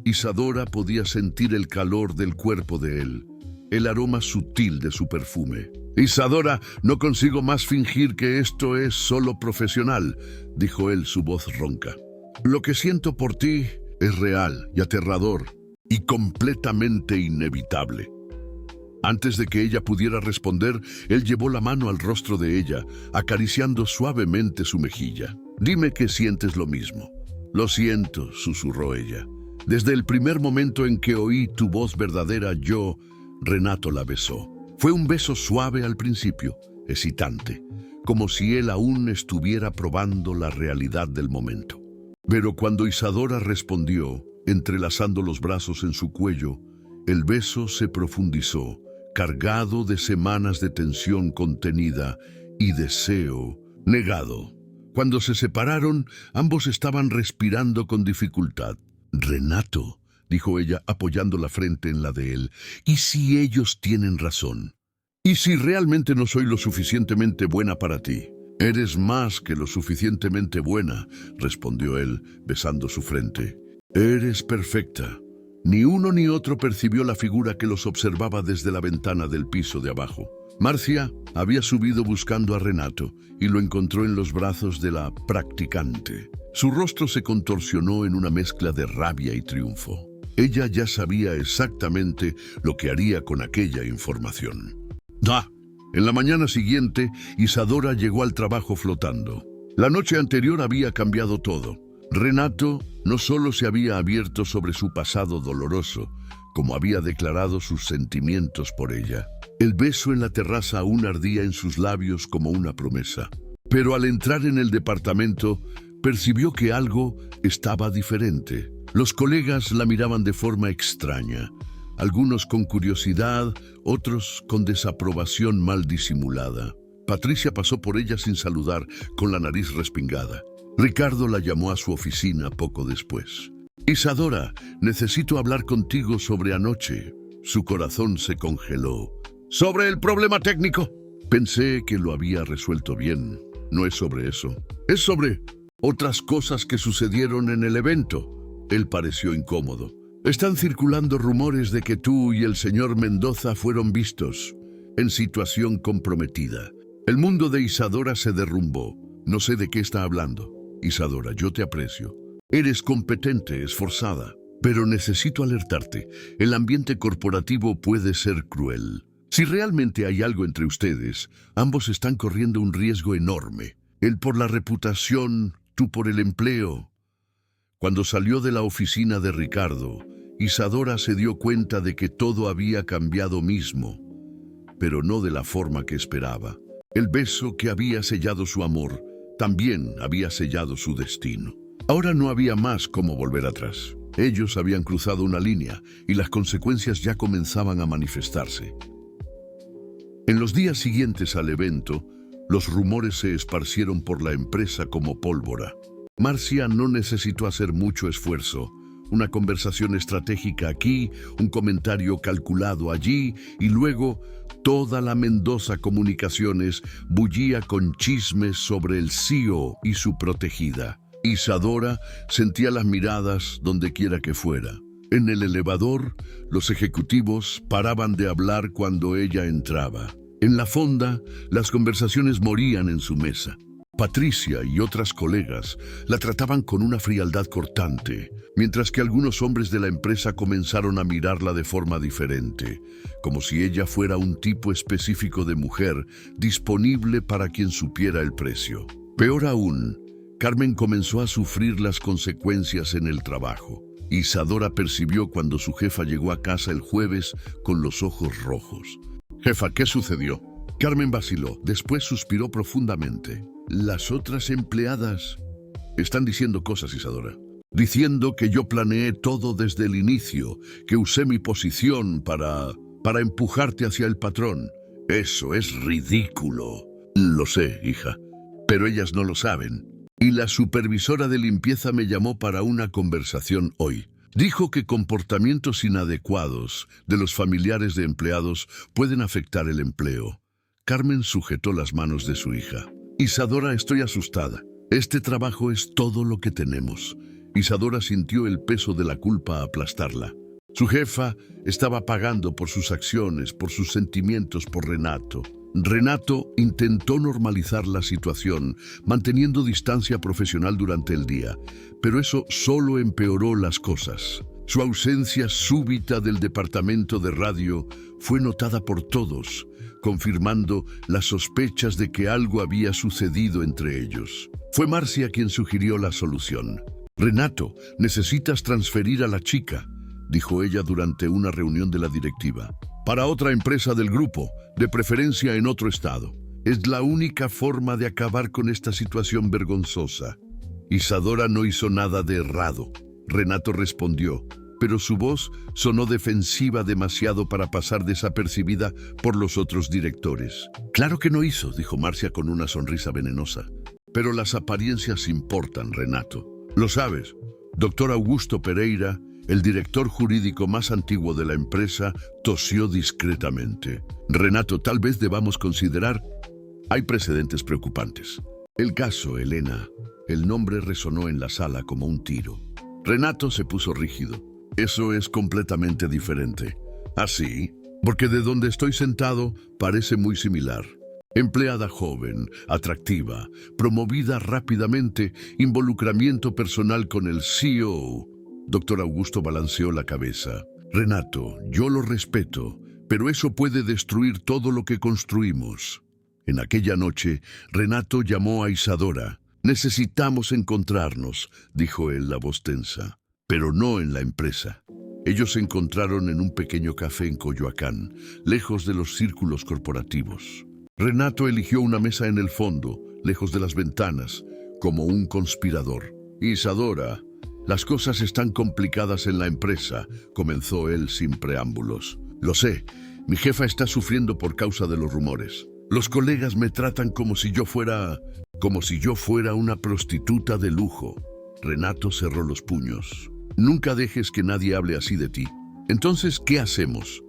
Isadora podía sentir el calor del cuerpo de él, el aroma sutil de su perfume. Isadora, no consigo más fingir que esto es solo profesional, dijo él, su voz ronca. Lo que siento por ti es real y aterrador y completamente inevitable. Antes de que ella pudiera responder, él llevó la mano al rostro de ella, acariciando suavemente su mejilla. Dime que sientes lo mismo. Lo siento, susurró ella. Desde el primer momento en que oí tu voz verdadera, Renato la besó. Fue un beso suave al principio, excitante, como si él aún estuviera probando la realidad del momento. Pero cuando Isadora respondió, entrelazando los brazos en su cuello, el beso se profundizó, cargado de semanas de tensión contenida y deseo negado. Cuando se separaron, ambos estaban respirando con dificultad. Renato, dijo ella, apoyando la frente en la de él, ¿y si ellos tienen razón? ¿Y si realmente no soy lo suficientemente buena para ti? Eres más que lo suficientemente buena, respondió él, besando su frente. Eres perfecta. Ni uno ni otro percibió la figura que los observaba desde la ventana del piso de abajo. Marcia había subido buscando a Renato y lo encontró en los brazos de la practicante. Su rostro se contorsionó en una mezcla de rabia y triunfo. Ella ya sabía exactamente lo que haría con aquella información. En la mañana siguiente, Isadora llegó al trabajo flotando. La noche anterior había cambiado todo. Renato no solo se había abierto sobre su pasado doloroso, como había declarado sus sentimientos por ella. El beso en la terraza aún ardía en sus labios como una promesa. Pero al entrar en el departamento, percibió que algo estaba diferente. Los colegas la miraban de forma extraña, algunos con curiosidad, otros con desaprobación mal disimulada. Patricia pasó por ella sin saludar, con la nariz respingada. Ricardo la llamó a su oficina poco después. Isadora, necesito hablar contigo sobre anoche. Su corazón se congeló. ¿Sobre el problema técnico? Pensé que lo había resuelto bien. No es sobre eso. Es sobre otras cosas que sucedieron en el evento. Él pareció incómodo. Están circulando rumores de que tú y el señor Mendoza fueron vistos en situación comprometida. El mundo de Isadora se derrumbó. No sé de qué está hablando. Isadora, yo te aprecio. Eres competente, esforzada. Pero necesito alertarte. El ambiente corporativo puede ser cruel. Si realmente hay algo entre ustedes, ambos están corriendo un riesgo enorme. Él por la reputación, tú por el empleo. Cuando salió de la oficina de Ricardo, Isadora se dio cuenta de que todo había cambiado mismo, pero no de la forma que esperaba. El beso que había sellado su amor también había sellado su destino. Ahora no había más cómo volver atrás. Ellos habían cruzado una línea y las consecuencias ya comenzaban a manifestarse. En los días siguientes al evento, los rumores se esparcieron por la empresa como pólvora. Marcia no necesitó hacer mucho esfuerzo. Una conversación estratégica aquí, un comentario calculado allí, y luego toda la Mendoza Comunicaciones bullía con chismes sobre el CEO y su protegida. Isadora sentía las miradas donde quiera que fuera. En el elevador, los ejecutivos paraban de hablar cuando ella entraba. En la fonda, las conversaciones morían en su mesa. Patricia y otras colegas la trataban con una frialdad cortante, mientras que algunos hombres de la empresa comenzaron a mirarla de forma diferente, como si ella fuera un tipo específico de mujer disponible para quien supiera el precio. Peor aún, Carmen comenzó a sufrir las consecuencias en el trabajo. Isadora percibió cuando su jefa llegó a casa el jueves con los ojos rojos. «Jefa, ¿qué sucedió?» Carmen vaciló, después suspiró profundamente. Las otras empleadas están diciendo cosas, Isadora. Diciendo que yo planeé todo desde el inicio, que usé mi posición para empujarte hacia el patrón. Eso es ridículo. Lo sé, hija, pero ellas no lo saben. Y la supervisora de limpieza me llamó para una conversación hoy. Dijo que comportamientos inadecuados de los familiares de empleados pueden afectar el empleo. Carmen sujetó las manos de su hija. Isadora, estoy asustada. Este trabajo es todo lo que tenemos. Isadora sintió el peso de la culpa aplastarla. Su jefa estaba pagando por sus acciones, por sus sentimientos por Renato. Renato intentó normalizar la situación, manteniendo distancia profesional durante el día, pero eso solo empeoró las cosas. Su ausencia súbita del departamento de radio fue notada por todos, confirmando las sospechas de que algo había sucedido entre ellos. Fue Marcia quien sugirió la solución. «Renato, necesitas transferir a la chica», dijo ella durante una reunión de la directiva, «para otra empresa del grupo, de preferencia en otro estado. Es la única forma de acabar con esta situación vergonzosa». Isadora no hizo nada de errado. Renato respondió, pero su voz sonó defensiva demasiado para pasar desapercibida por los otros directores. «Claro que no hizo», dijo Marcia con una sonrisa venenosa. «Pero las apariencias importan, Renato. Lo sabes, doctor Augusto Pereira, el director jurídico más antiguo de la empresa, tosió discretamente. Renato, tal vez debamos considerar... Hay precedentes preocupantes. El caso, Elena». El nombre resonó en la sala como un tiro. Renato se puso rígido. «Eso es completamente diferente». «¿Así? Porque de donde estoy sentado parece muy similar. Empleada joven, atractiva, promovida rápidamente, involucramiento personal con el CEO». Doctor Augusto balanceó la cabeza. «Renato, yo lo respeto, pero eso puede destruir todo lo que construimos». En aquella noche, Renato llamó a Isadora. «Necesitamos encontrarnos», dijo él, la voz tensa, «pero no en la empresa». Ellos se encontraron en un pequeño café en Coyoacán, lejos de los círculos corporativos. Renato eligió una mesa en el fondo, lejos de las ventanas, como un conspirador. «Isadora, las cosas están complicadas en la empresa», comenzó él sin preámbulos. «Lo sé, mi jefa está sufriendo por causa de los rumores. Los colegas me tratan como si yo fuera una prostituta de lujo». Renato cerró los puños. «Nunca dejes que nadie hable así de ti. Entonces, ¿qué hacemos?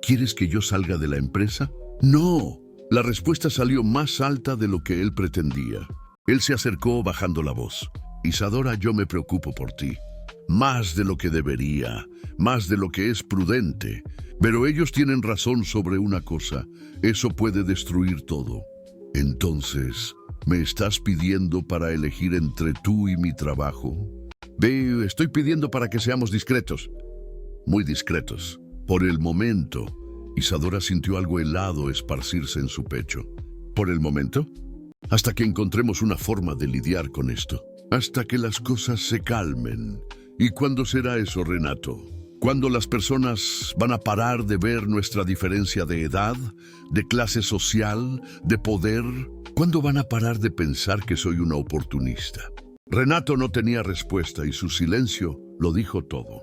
¿Quieres que yo salga de la empresa?» «No». La respuesta salió más alta de lo que él pretendía. Él se acercó bajando la voz. «Isadora, yo me preocupo por ti. Más de lo que debería, más de lo que es prudente. Pero ellos tienen razón sobre una cosa. Eso puede destruir todo». «Entonces, ¿me estás pidiendo para elegir entre tú y mi trabajo?» «Ve, estoy pidiendo para que seamos discretos». «Muy discretos. Por el momento». Isadora sintió algo helado esparcirse en su pecho. «¿Por el momento?» «Hasta que encontremos una forma de lidiar con esto. Hasta que las cosas se calmen». «¿Y cuándo será eso, Renato? ¿Cuándo las personas van a parar de ver nuestra diferencia de edad, de clase social, de poder? ¿Cuándo van a parar de pensar que soy una oportunista?» Renato no tenía respuesta y su silencio lo dijo todo.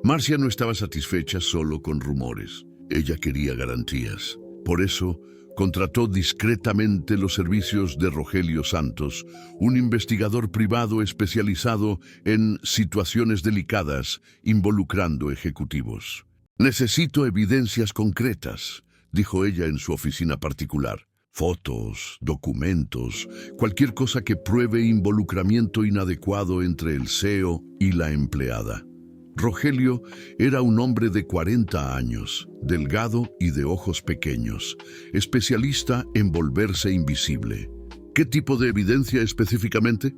Marcia no estaba satisfecha solo con rumores. Ella quería garantías. Por eso, contrató discretamente los servicios de Rogelio Santos, un investigador privado especializado en situaciones delicadas involucrando ejecutivos. «Necesito evidencias concretas», dijo ella en su oficina particular. «Fotos, documentos, cualquier cosa que pruebe involucramiento inadecuado entre el CEO y la empleada». Rogelio era un hombre de 40 años, delgado y de ojos pequeños, especialista en volverse invisible. ¿Qué tipo de evidencia específicamente?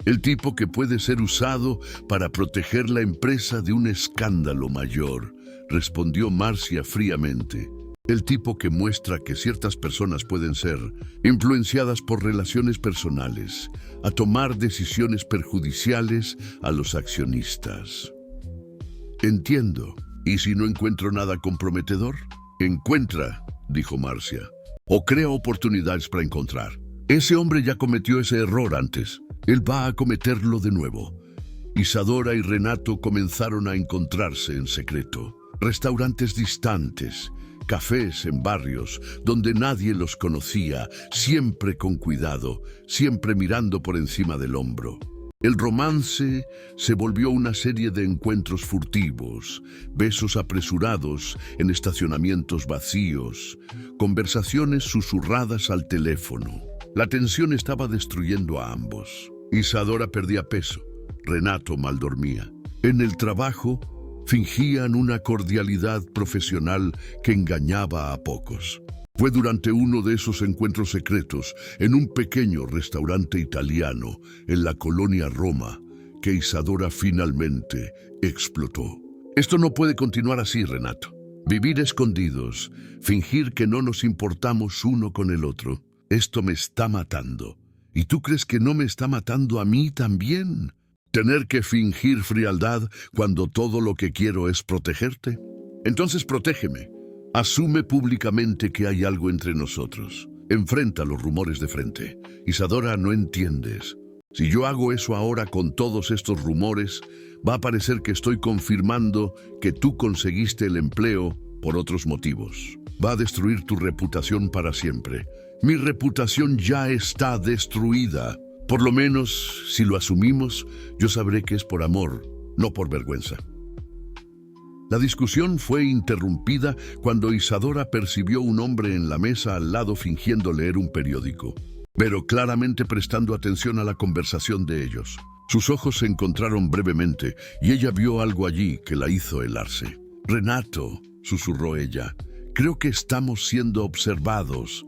El tipo que puede ser usado para proteger la empresa de un escándalo mayor, respondió Marcia fríamente. El tipo que muestra que ciertas personas pueden ser influenciadas por relaciones personales, a tomar decisiones perjudiciales a los accionistas. «Entiendo. ¿Y si no encuentro nada comprometedor?» «Encuentra», dijo Marcia, «o crea oportunidades para encontrar. Ese hombre ya cometió ese error antes. Él va a cometerlo de nuevo». Isadora y Renato comenzaron a encontrarse en secreto. Restaurantes distantes, cafés en barrios donde nadie los conocía, siempre con cuidado, siempre mirando por encima del hombro. El romance se volvió una serie de encuentros furtivos, besos apresurados en estacionamientos vacíos, conversaciones susurradas al teléfono. La tensión estaba destruyendo a ambos. Isadora perdía peso, Renato mal dormía. En el trabajo, fingían una cordialidad profesional que engañaba a pocos. Fue durante uno de esos encuentros secretos, en un pequeño restaurante italiano, en la colonia Roma, que Isadora finalmente explotó. Esto no puede continuar así, Renato. Vivir escondidos, fingir que no nos importamos uno con el otro. Esto me está matando. ¿Y tú crees que no me está matando a mí también? ¿Tener que fingir frialdad cuando todo lo que quiero es protegerte? Entonces protégeme. Asume públicamente que hay algo entre nosotros. Enfrenta los rumores de frente. Isadora, no entiendes. Si yo hago eso ahora con todos estos rumores, va a parecer que estoy confirmando que tú conseguiste el empleo por otros motivos. Va a destruir tu reputación para siempre. Mi reputación ya está destruida. Por lo menos, si lo asumimos, yo sabré que es por amor, no por vergüenza. La discusión fue interrumpida cuando Isadora percibió un hombre en la mesa al lado fingiendo leer un periódico, pero claramente prestando atención a la conversación de ellos. Sus ojos se encontraron brevemente y ella vio algo allí que la hizo helarse. «Renato», susurró ella, «creo que estamos siendo observados».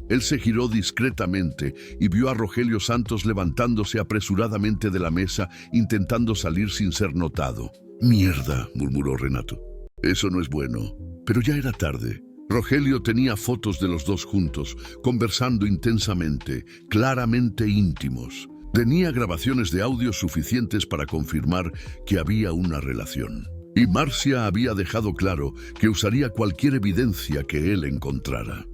Él se giró discretamente y vio a Rogelio Santos levantándose apresuradamente de la mesa, intentando salir sin ser notado. «Mierda», murmuró Renato. «Eso no es bueno». Pero ya era tarde. Rogelio tenía fotos de los dos juntos, conversando intensamente, claramente íntimos. Tenía grabaciones de audio suficientes para confirmar que había una relación. Y Marcia había dejado claro que usaría cualquier evidencia que él encontrara.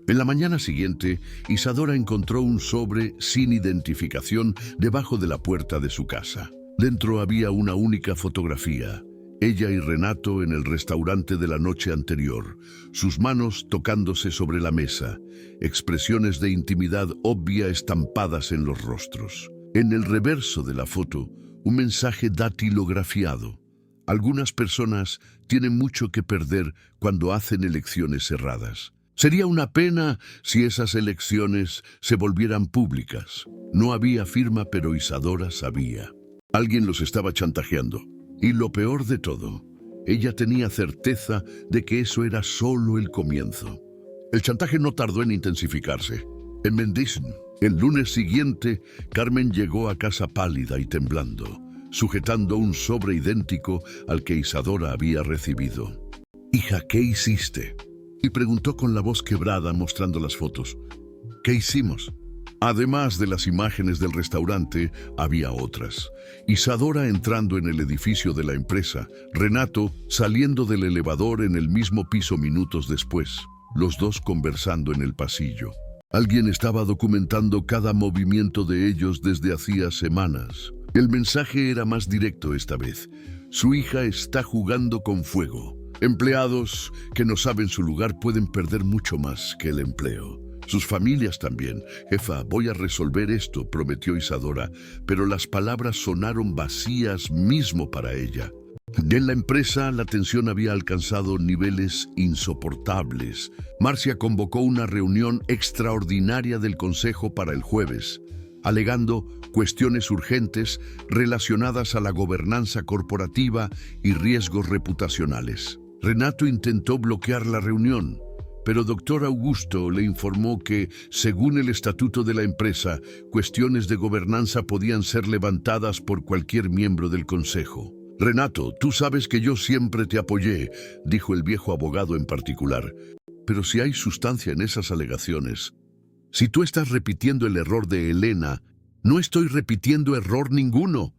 En la mañana siguiente, Isadora encontró un sobre sin identificación debajo de la puerta de su casa. Dentro había una única fotografía, ella y Renato en el restaurante de la noche anterior, sus manos tocándose sobre la mesa, expresiones de intimidad obvia estampadas en los rostros. En el reverso de la foto, un mensaje datilografiado. Algunas personas tienen mucho que perder cuando hacen elecciones cerradas. Sería una pena si esas elecciones se volvieran públicas. No había firma, pero Isadora sabía. Alguien los estaba chantajeando. Y lo peor de todo, ella tenía certeza de que eso era solo el comienzo. El chantaje no tardó en intensificarse. En Mendocino, el lunes siguiente, Carmen llegó a casa pálida y temblando, sujetando un sobre idéntico al que Isadora había recibido. «Hija, ¿qué hiciste?», y preguntó con la voz quebrada, mostrando las fotos. «¿Qué hicimos?». Además de las imágenes del restaurante, había otras. Isadora entrando en el edificio de la empresa, Renato saliendo del elevador en el mismo piso minutos después, los dos conversando en el pasillo. Alguien estaba documentando cada movimiento de ellos desde hacía semanas. El mensaje era más directo esta vez. «Su hija está jugando con fuego. Empleados que no saben su lugar pueden perder mucho más que el empleo. Sus familias también. Jefa, voy a resolver esto», prometió Isadora, pero las palabras sonaron vacías mismo para ella. En la empresa, la tensión había alcanzado niveles insoportables. Marcia convocó una reunión extraordinaria del Consejo para el jueves, alegando cuestiones urgentes relacionadas a la gobernanza corporativa y riesgos reputacionales. Renato intentó bloquear la reunión, pero Dr. Augusto le informó que, según el estatuto de la empresa, cuestiones de gobernanza podían ser levantadas por cualquier miembro del consejo. «Renato, tú sabes que yo siempre te apoyé», dijo el viejo abogado en particular. «Pero si hay sustancia en esas alegaciones, si tú estás repitiendo el error de Elena, no estoy repitiendo error ninguno».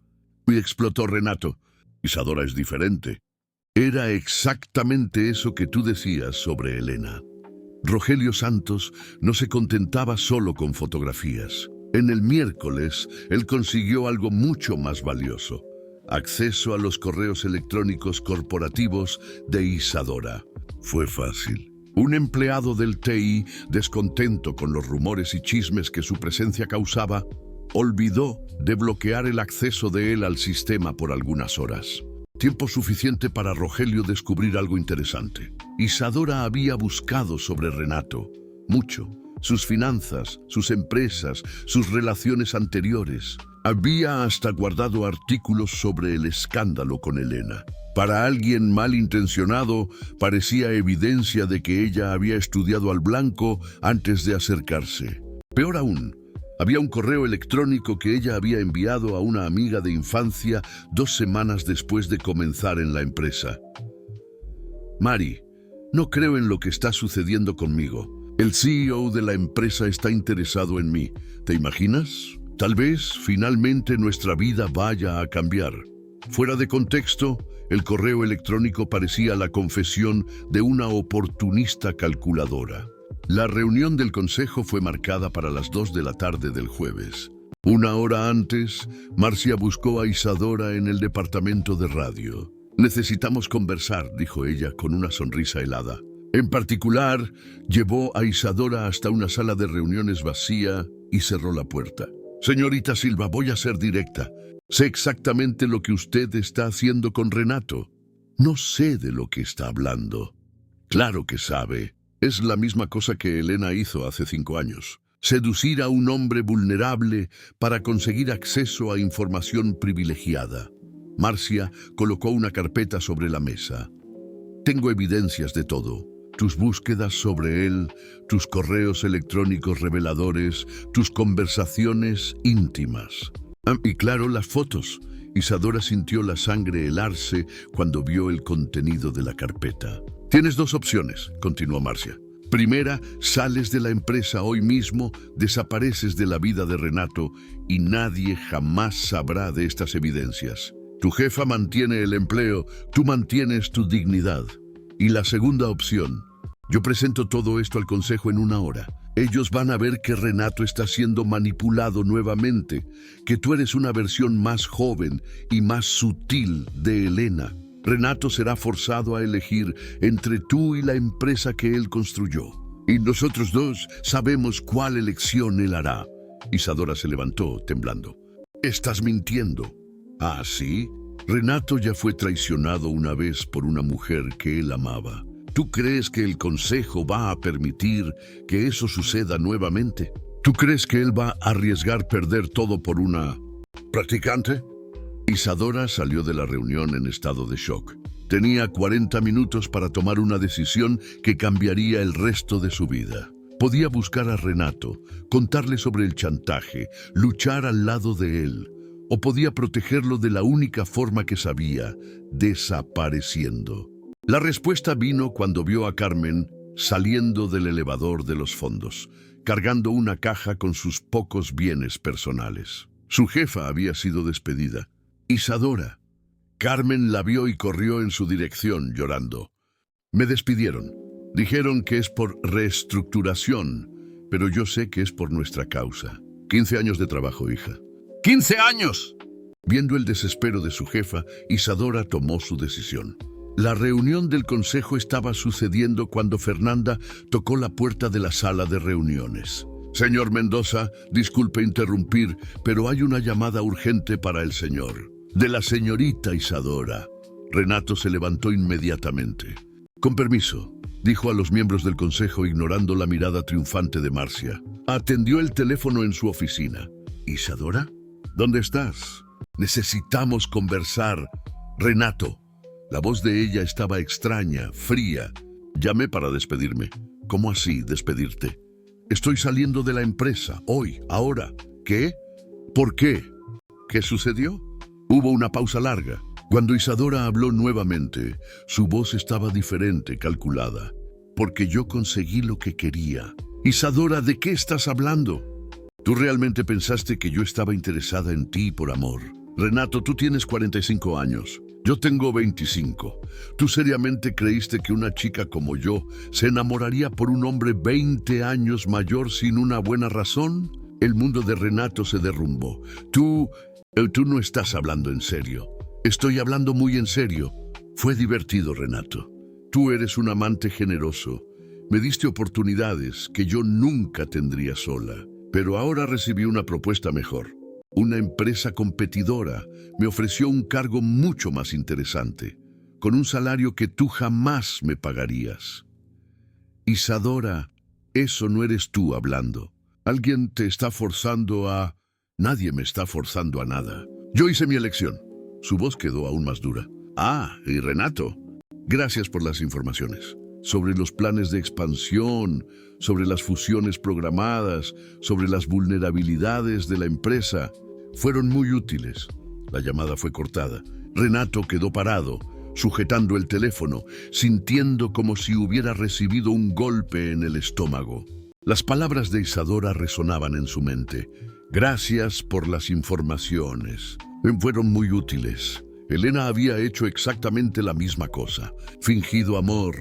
Y explotó Renato. «Isadora es diferente. Era exactamente eso que tú decías sobre Elena». Rogelio Santos no se contentaba solo con fotografías. En el miércoles, él consiguió algo mucho más valioso: acceso a los correos electrónicos corporativos de Isadora. Fue fácil. Un empleado del TI, descontento con los rumores y chismes que su presencia causaba, olvidó de bloquear el acceso de él al sistema por algunas horas. Tiempo suficiente para Rogelio descubrir algo interesante. Isadora había buscado sobre Renato mucho: sus finanzas, sus empresas, sus relaciones anteriores. Había hasta guardado artículos sobre el escándalo con Elena. Para alguien malintencionado, parecía evidencia de que ella había estudiado al blanco antes de acercarse. Peor aún, había un correo electrónico que ella había enviado a una amiga de infancia 2 semanas después de comenzar en la empresa. Mari, no creo en lo que está sucediendo conmigo. El CEO de la empresa está interesado en mí. ¿Te imaginas? Tal vez, finalmente, nuestra vida vaya a cambiar. Fuera de contexto, el correo electrónico parecía la confesión de una oportunista calculadora. La reunión del consejo fue marcada para las 2 de la tarde del jueves. 1 hora antes, Marcia buscó a Isadora en el departamento de radio. «Necesitamos conversar», dijo ella con una sonrisa helada. En particular, llevó a Isadora hasta una sala de reuniones vacía y cerró la puerta. «Señorita Silva, voy a ser directa. Sé exactamente lo que usted está haciendo con Renato». «No sé de lo que está hablando». «Claro que sabe. Es la misma cosa que Elena hizo hace 5 años. Seducir a un hombre vulnerable para conseguir acceso a información privilegiada». Marcia colocó una carpeta sobre la mesa. «Tengo evidencias de todo. Tus búsquedas sobre él, tus correos electrónicos reveladores, tus conversaciones íntimas. Y claro, las fotos». Isadora sintió la sangre helarse cuando vio el contenido de la carpeta. «Tienes 2 opciones», continuó Marcia. «Primera, sales de la empresa hoy mismo, desapareces de la vida de Renato y nadie jamás sabrá de estas evidencias. Tu jefa mantiene el empleo, tú mantienes tu dignidad. Y la segunda opción, yo presento todo esto al consejo en 1 hora. Ellos van a ver que Renato está siendo manipulado nuevamente, que tú eres una versión más joven y más sutil de Elena. Renato será forzado a elegir entre tú y la empresa que él construyó. Y nosotros 2 sabemos cuál elección él hará». Isadora se levantó, temblando. «Estás mintiendo». «¿Ah, sí? Renato ya fue traicionado una vez por una mujer que él amaba. ¿Tú crees que el consejo va a permitir que eso suceda nuevamente? ¿Tú crees que él va a arriesgar perder todo por una practicante?» Isadora salió de la reunión en estado de shock. Tenía 40 minutos para tomar una decisión que cambiaría el resto de su vida. Podía buscar a Renato, contarle sobre el chantaje, luchar al lado de él, o podía protegerlo de la única forma que sabía, desapareciendo. La respuesta vino cuando vio a Carmen saliendo del elevador de los fondos, cargando una caja con sus pocos bienes personales. Su jefa había sido despedida. «Isadora». Carmen la vio y corrió en su dirección, llorando. «Me despidieron. Dijeron que es por reestructuración, pero yo sé que es por nuestra causa. 15 años de trabajo, hija». «¡15 años!». Viendo el desespero de su jefa, Isadora tomó su decisión. La reunión del consejo estaba sucediendo cuando Fernanda tocó la puerta de la sala de reuniones. «Señor Mendoza, disculpe interrumpir, pero hay una llamada urgente para el señor». «De la señorita Isadora». Renato se levantó inmediatamente. «Con permiso», dijo a los miembros del consejo ignorando la mirada triunfante de Marcia. Atendió el teléfono en su oficina. «¿Isadora? ¿Dónde estás? Necesitamos conversar». «Renato». La voz de ella estaba extraña, fría. «Llamé para despedirme». «¿Cómo así, despedirte?» «Estoy saliendo de la empresa, hoy, ahora». «¿Qué? ¿Por qué? ¿Qué sucedió?» Hubo una pausa larga. Cuando Isadora habló nuevamente, su voz estaba diferente, calculada. «Porque yo conseguí lo que quería». «Isadora, ¿de qué estás hablando?» «¿Tú realmente pensaste que yo estaba interesada en ti por amor?» «Renato, tú tienes 45 años. Yo tengo 25. ¿Tú seriamente creíste que una chica como yo se enamoraría por un hombre 20 años mayor sin una buena razón?» El mundo de Renato se derrumbó. Tú no estás hablando en serio». «Estoy hablando muy en serio. Fue divertido, Renato. Tú eres un amante generoso. Me diste oportunidades que yo nunca tendría sola. Pero ahora recibí una propuesta mejor. Una empresa competidora me ofreció un cargo mucho más interesante, con un salario que tú jamás me pagarías». «Isadora, eso no eres tú hablando. Alguien te está forzando a...» «Nadie me está forzando a nada. Yo hice mi elección». Su voz quedó aún más dura. Ah, y Renato, gracias por las informaciones. Sobre los planes de expansión, sobre las fusiones programadas, sobre las vulnerabilidades de la empresa. Fueron muy útiles. La llamada fue cortada. Renato quedó parado, sujetando el teléfono, sintiendo como si hubiera recibido un golpe en el estómago. Las palabras de Isadora resonaban en su mente. Gracias por las informaciones. Fueron muy útiles. Elena había hecho exactamente la misma cosa. Fingido amor,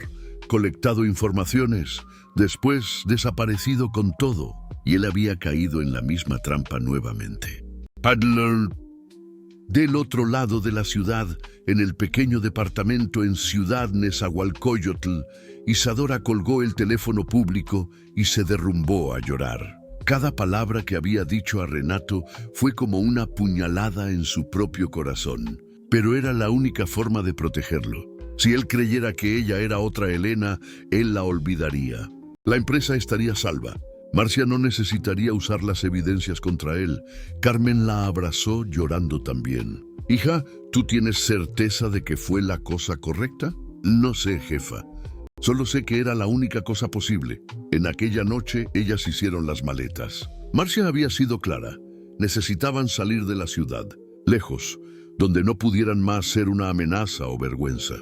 colectado informaciones, después desaparecido con todo. Y él había caído en la misma trampa nuevamente. Padler. Del otro lado de la ciudad, en el pequeño departamento en Ciudad Nezahualcóyotl, Isadora colgó el teléfono público y se derrumbó a llorar. Cada palabra que había dicho a Renato fue como una puñalada en su propio corazón, pero era la única forma de protegerlo. Si él creyera que ella era otra Elena, él la olvidaría. La empresa estaría salva. Marcia no necesitaría usar las evidencias contra él. Carmen la abrazó llorando también. Hija, ¿tú tienes certeza de que fue la cosa correcta? No sé, jefa. Solo sé que era la única cosa posible. En aquella noche, ellas hicieron las maletas. Marcia había sido clara. Necesitaban salir de la ciudad, lejos, donde no pudieran más ser una amenaza o vergüenza.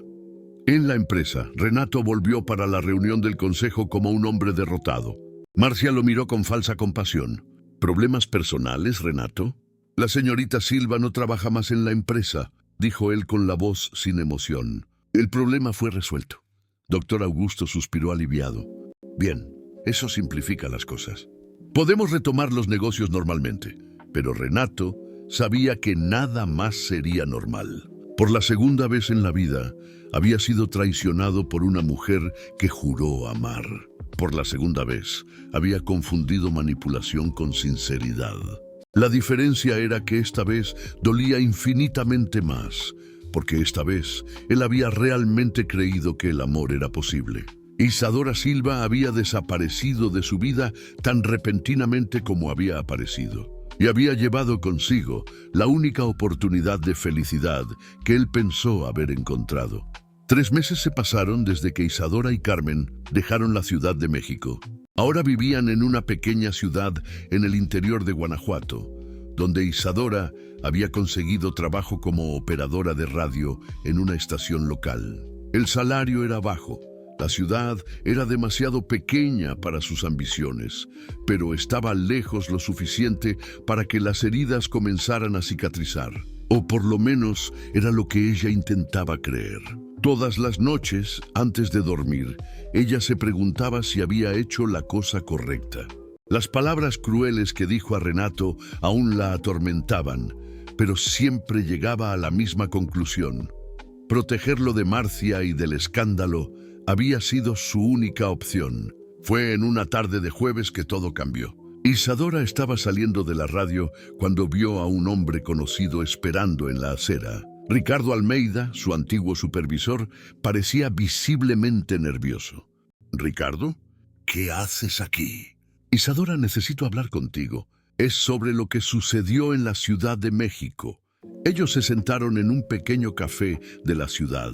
En la empresa, Renato volvió para la reunión del consejo como un hombre derrotado. Marcia lo miró con falsa compasión. ¿Problemas personales, Renato? La señorita Silva no trabaja más en la empresa, dijo él con la voz sin emoción. El problema fue resuelto. Doctor Augusto suspiró aliviado. Bien, eso simplifica las cosas. Podemos retomar los negocios normalmente, pero Renato sabía que nada más sería normal. Por la segunda vez en la vida, había sido traicionado por una mujer que juró amar. Por la segunda vez, había confundido manipulación con sinceridad. La diferencia era que esta vez dolía infinitamente más, porque esta vez él había realmente creído que el amor era posible. Isadora Silva había desaparecido de su vida tan repentinamente como había aparecido, y había llevado consigo la única oportunidad de felicidad que él pensó haber encontrado. 3 meses se pasaron desde que Isadora y Carmen dejaron la Ciudad de México. Ahora vivían en una pequeña ciudad en el interior de Guanajuato, donde Isadora había conseguido trabajo como operadora de radio en una estación local. El salario era bajo, la ciudad era demasiado pequeña para sus ambiciones, pero estaba lejos lo suficiente para que las heridas comenzaran a cicatrizar. O por lo menos era lo que ella intentaba creer. Todas las noches, antes de dormir, ella se preguntaba si había hecho la cosa correcta. Las palabras crueles que dijo a Renato aún la atormentaban, pero siempre llegaba a la misma conclusión. Protegerlo de Marcia y del escándalo había sido su única opción. Fue en una tarde de jueves que todo cambió. Isadora estaba saliendo de la radio cuando vio a un hombre conocido esperando en la acera. Ricardo Almeida, su antiguo supervisor, parecía visiblemente nervioso. «Ricardo, ¿qué haces aquí?» «Isadora, necesito hablar contigo. Es sobre lo que sucedió en la Ciudad de México». Ellos se sentaron en un pequeño café de la ciudad.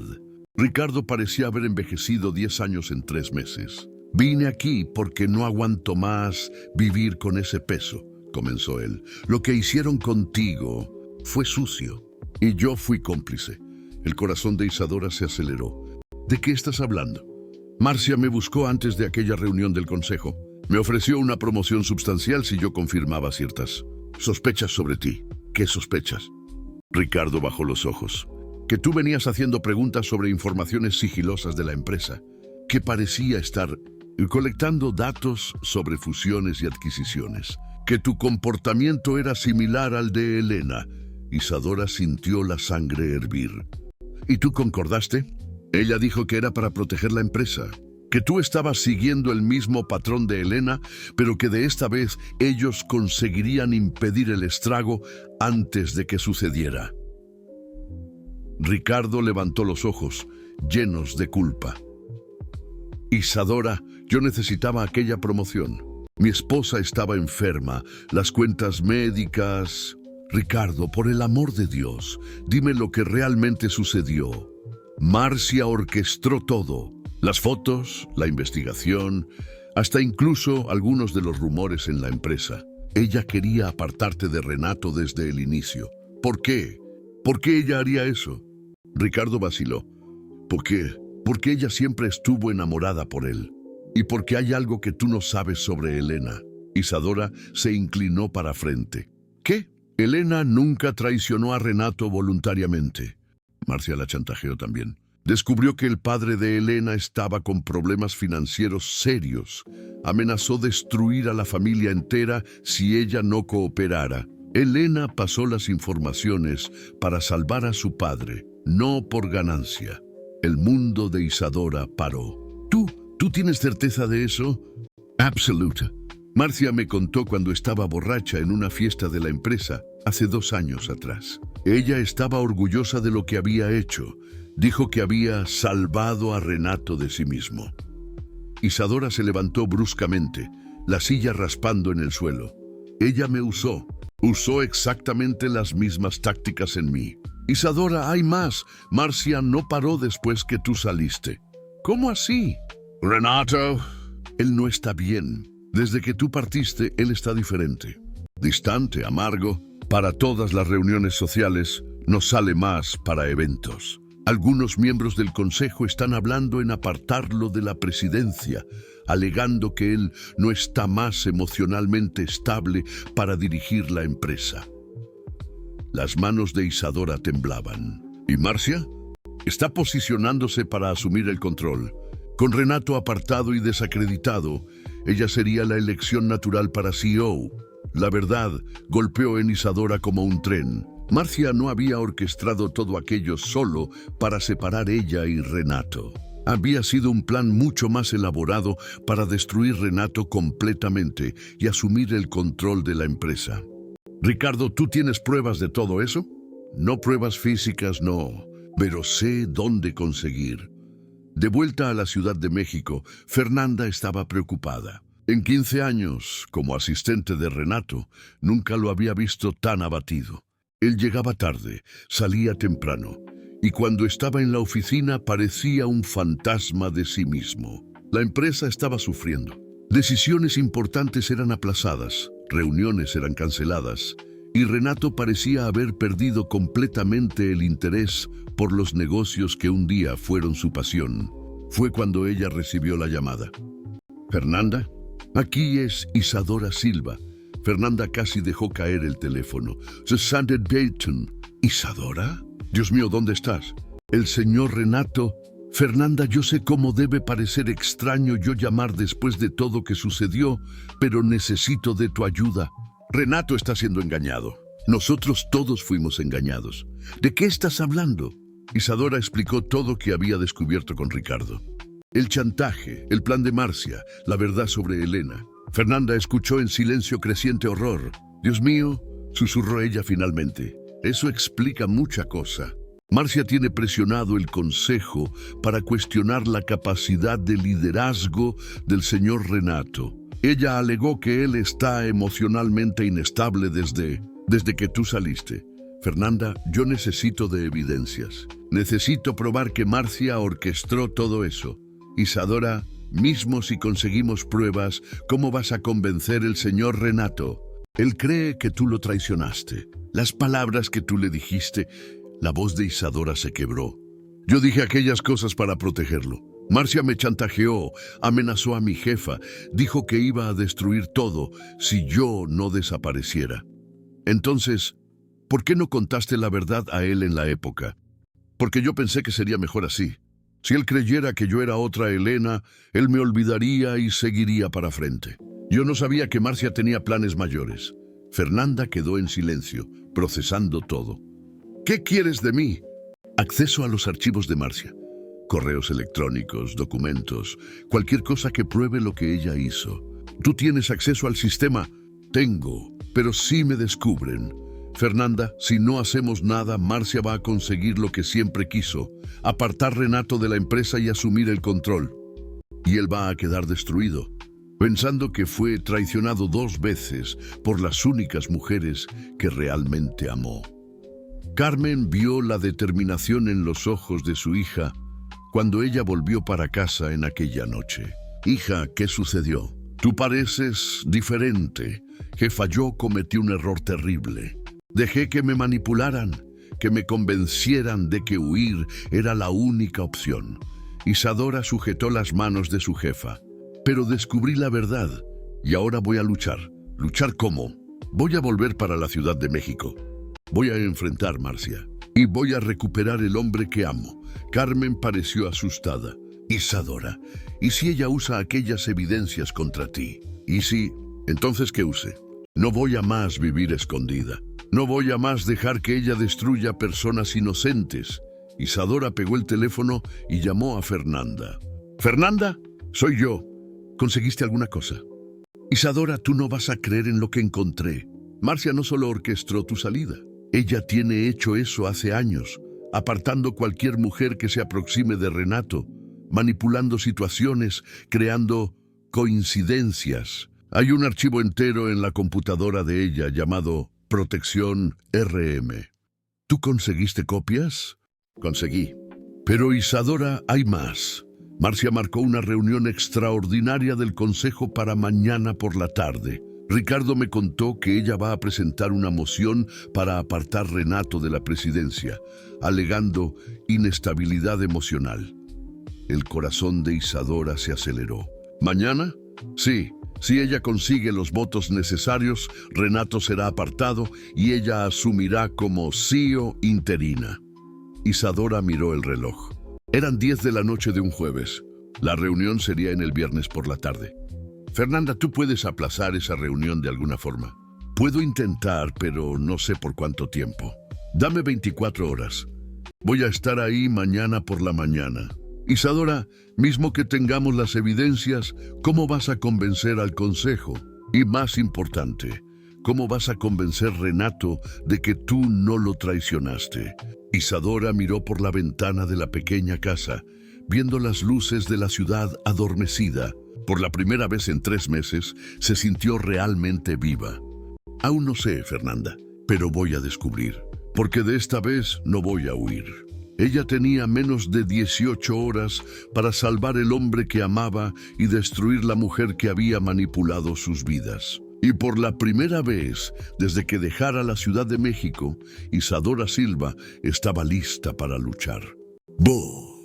Ricardo parecía haber envejecido 10 años en 3 meses. «Vine aquí porque no aguanto más vivir con ese peso», comenzó él. «Lo que hicieron contigo fue sucio. Y yo fui cómplice». El corazón de Isadora se aceleró. «¿De qué estás hablando?» «Marcia me buscó antes de aquella reunión del consejo. Me ofreció una promoción sustancial si yo confirmaba ciertas sospechas sobre ti». «¿Qué sospechas?» Ricardo bajó los ojos. «Que tú venías haciendo preguntas sobre informaciones sigilosas de la empresa, que parecía estar colectando datos sobre fusiones y adquisiciones, que tu comportamiento era similar al de Elena». Isadora sintió la sangre hervir. «¿Y tú concordaste?» «Ella dijo que era para proteger la empresa, que tú estabas siguiendo el mismo patrón de Elena, pero que de esta vez ellos conseguirían impedir el estrago antes de que sucediera». Ricardo levantó los ojos, llenos de culpa. «Isadora, yo necesitaba aquella promoción. Mi esposa estaba enferma, las cuentas médicas...» Ricardo, por el amor de Dios, dime lo que realmente sucedió. Marcia orquestó todo. Las fotos, la investigación, hasta incluso algunos de los rumores en la empresa. Ella quería apartarte de Renato desde el inicio. ¿Por qué? ¿Por qué ella haría eso? Ricardo vaciló. ¿Por qué? Porque ella siempre estuvo enamorada por él. Y porque hay algo que tú no sabes sobre Elena. Isadora se inclinó para frente. ¿Qué? Elena nunca traicionó a Renato voluntariamente. Marcia la chantajeó también. Descubrió que el padre de Elena estaba con problemas financieros serios. Amenazó destruir a la familia entera si ella no cooperara. Elena pasó las informaciones para salvar a su padre, no por ganancia. El mundo de Isadora paró. ¿Tú tienes certeza de eso? Absoluta. Marcia me contó cuando estaba borracha en una fiesta de la empresa hace 2 años atrás. Ella estaba orgullosa de lo que había hecho. Dijo que había salvado a Renato de sí mismo. Isadora se levantó bruscamente, la silla raspando en el suelo. Ella me usó. Usó exactamente las mismas tácticas en mí. Isadora, hay más. Marcia no paró después que tú saliste. ¿Cómo así? Renato, él no está bien. Desde que tú partiste, él está diferente. Distante, amargo. Para todas las reuniones sociales, no sale más para eventos. Algunos miembros del consejo están hablando en apartarlo de la presidencia, alegando que él no está más emocionalmente estable para dirigir la empresa. Las manos de Isadora temblaban. ¿Y Marcia? Está posicionándose para asumir el control. Con Renato apartado y desacreditado, ella sería la elección natural para CEO. La verdad golpeó en Isadora como un tren. Marcia no había orquestado todo aquello solo para separar ella y Renato. Había sido un plan mucho más elaborado para destruir Renato completamente y asumir el control de la empresa. Ricardo, ¿tú tienes pruebas de todo eso? No pruebas físicas, no, pero sé dónde conseguir. De vuelta a la Ciudad de México, Fernanda estaba preocupada. En 15 años, como asistente de Renato, nunca lo había visto tan abatido. Él llegaba tarde, salía temprano, y cuando estaba en la oficina parecía un fantasma de sí mismo. La empresa estaba sufriendo. Decisiones importantes eran aplazadas, reuniones eran canceladas, y Renato parecía haber perdido completamente el interés por los negocios que un día fueron su pasión. Fue cuando ella recibió la llamada. ¿Fernanda? Aquí es Isadora Silva. Fernanda casi dejó caer el teléfono. Sandra Dayton. ¿Isadora? Dios mío, ¿dónde estás? El señor Renato. Fernanda, yo sé cómo debe parecer extraño yo llamar después de todo que sucedió, pero necesito de tu ayuda. Renato está siendo engañado. Nosotros todos fuimos engañados. ¿De qué estás hablando? Isadora explicó todo que había descubierto con Ricardo. El chantaje, el plan de Marcia, la verdad sobre Elena. Fernanda escuchó en silencio creciente horror. Dios mío, susurró ella finalmente. Eso explica mucha cosa. Marcia tiene presionado el consejo para cuestionar la capacidad de liderazgo del señor Renato. Ella alegó que él está emocionalmente inestable desde que tú saliste. Fernanda, yo necesito de evidencias. Necesito probar que Marcia orquestó todo eso. Isadora, mismo si conseguimos pruebas, ¿cómo vas a convencer al señor Renato? Él cree que tú lo traicionaste. Las palabras que tú le dijiste. La voz de Isadora se quebró. Yo dije aquellas cosas para protegerlo. Marcia me chantajeó, amenazó a mi jefa, dijo que iba a destruir todo si yo no desapareciera. Entonces, ¿por qué no contaste la verdad a él en la época? Porque yo pensé que sería mejor así. Si él creyera que yo era otra Elena, él me olvidaría y seguiría para frente. Yo no sabía que Marcia tenía planes mayores. Fernanda quedó en silencio, procesando todo. ¿Qué quieres de mí? Acceso a los archivos de Marcia. Correos electrónicos, documentos, cualquier cosa que pruebe lo que ella hizo. ¿Tú tienes acceso al sistema? Tengo, pero sí me descubren. Fernanda, si no hacemos nada, Marcia va a conseguir lo que siempre quiso, apartar a Renato de la empresa y asumir el control. Y él va a quedar destruido. pensando que fue traicionado 2 veces por las únicas mujeres que realmente amó. Carmen vio la determinación en los ojos de su hija cuando ella volvió para casa en aquella noche. «Hija, ¿qué sucedió? Tú pareces diferente. Jefa, yo cometí un error terrible. Dejé que me manipularan, que me convencieran de que huir era la única opción». Isadora sujetó las manos de su jefa. «Pero descubrí la verdad y ahora voy a luchar». «¿Luchar cómo?» «Voy a volver para la Ciudad de México. Voy a enfrentar a Marcia y voy a recuperar el hombre que amo». Carmen pareció asustada. «Isadora, ¿y si ella usa aquellas evidencias contra ti? ¿Y si? Entonces, ¿qué use? No voy a más vivir escondida. No voy a más dejar que ella destruya personas inocentes». Isadora pegó el teléfono y llamó a Fernanda. «Fernanda, soy yo. ¿Conseguiste alguna cosa?» «Isadora, tú no vas a creer en lo que encontré. Marcia no solo orquestó tu salida. Ella tiene hecho eso hace años, apartando cualquier mujer que se aproxime de Renato, manipulando situaciones, creando coincidencias. Hay un archivo entero en la computadora de ella llamado Protección RM. ¿Tú conseguiste copias?» «Conseguí. Pero Isadora, hay más. Marcia marcó una reunión extraordinaria del Consejo para mañana por la tarde. Ricardo me contó que ella va a presentar una moción para apartar a Renato de la presidencia, alegando inestabilidad emocional». El corazón de Isadora se aceleró. «¿Mañana?» «Sí. Si ella consigue los votos necesarios, Renato será apartado y ella asumirá como CEO interina». Isadora miró el reloj. Eran 10 de la noche de un jueves. La reunión sería en el viernes por la tarde. «Fernanda, ¿tú puedes aplazar esa reunión de alguna forma?» «Puedo intentar, pero no sé por cuánto tiempo. Dame 24 horas. Voy a estar ahí mañana por la mañana». «Isadora, mismo que tengamos las evidencias, ¿cómo vas a convencer al Consejo? Y más importante, ¿cómo vas a convencer a Renato de que tú no lo traicionaste?» Isadora miró por la ventana de la pequeña casa, viendo las luces de la ciudad adormecida. Por la primera vez en 3 meses, se sintió realmente viva. «Aún no sé, Fernanda, pero voy a descubrir, porque de esta vez no voy a huir». Ella tenía menos de 18 horas para salvar el hombre que amaba y destruir la mujer que había manipulado sus vidas. Y por la primera vez desde que dejara la Ciudad de México, Isadora Silva estaba lista para luchar. ¡Bo!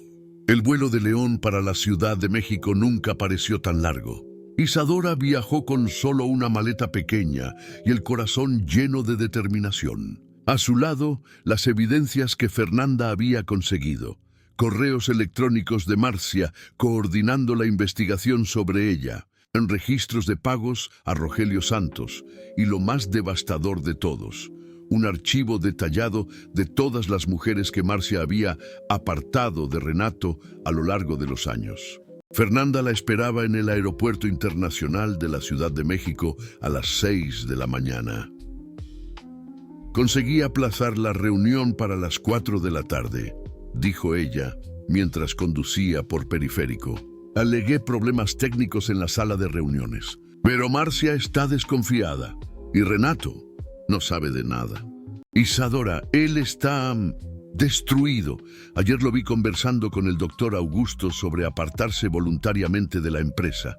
El vuelo de León para la Ciudad de México nunca pareció tan largo. Isadora viajó con solo una maleta pequeña y el corazón lleno de determinación. A su lado, las evidencias que Fernanda había conseguido, correos electrónicos de Marcia coordinando la investigación sobre ella, en registros de pagos a Rogelio Santos y lo más devastador de todos, un archivo detallado de todas las mujeres que Marcia había apartado de Renato a lo largo de los años. Fernanda la esperaba en el Aeropuerto Internacional de la Ciudad de México a las 6 de la mañana. «Conseguí aplazar la reunión para las 4 de la tarde», dijo ella mientras conducía por periférico. «Alegué problemas técnicos en la sala de reuniones, pero Marcia está desconfiada y Renato no sabe de nada. Isadora, él está destruido. Ayer lo vi conversando con el doctor Augusto sobre apartarse voluntariamente de la empresa».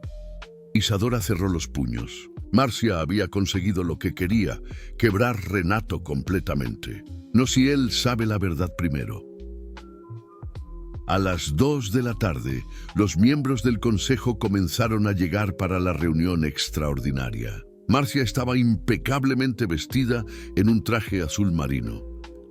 Isadora cerró los puños. Marcia había conseguido lo que quería, quebrar Renato completamente. No si él sabe la verdad primero. A las 2 de la tarde, los miembros del consejo comenzaron a llegar para la reunión extraordinaria. Marcia estaba impecablemente vestida en un traje azul marino,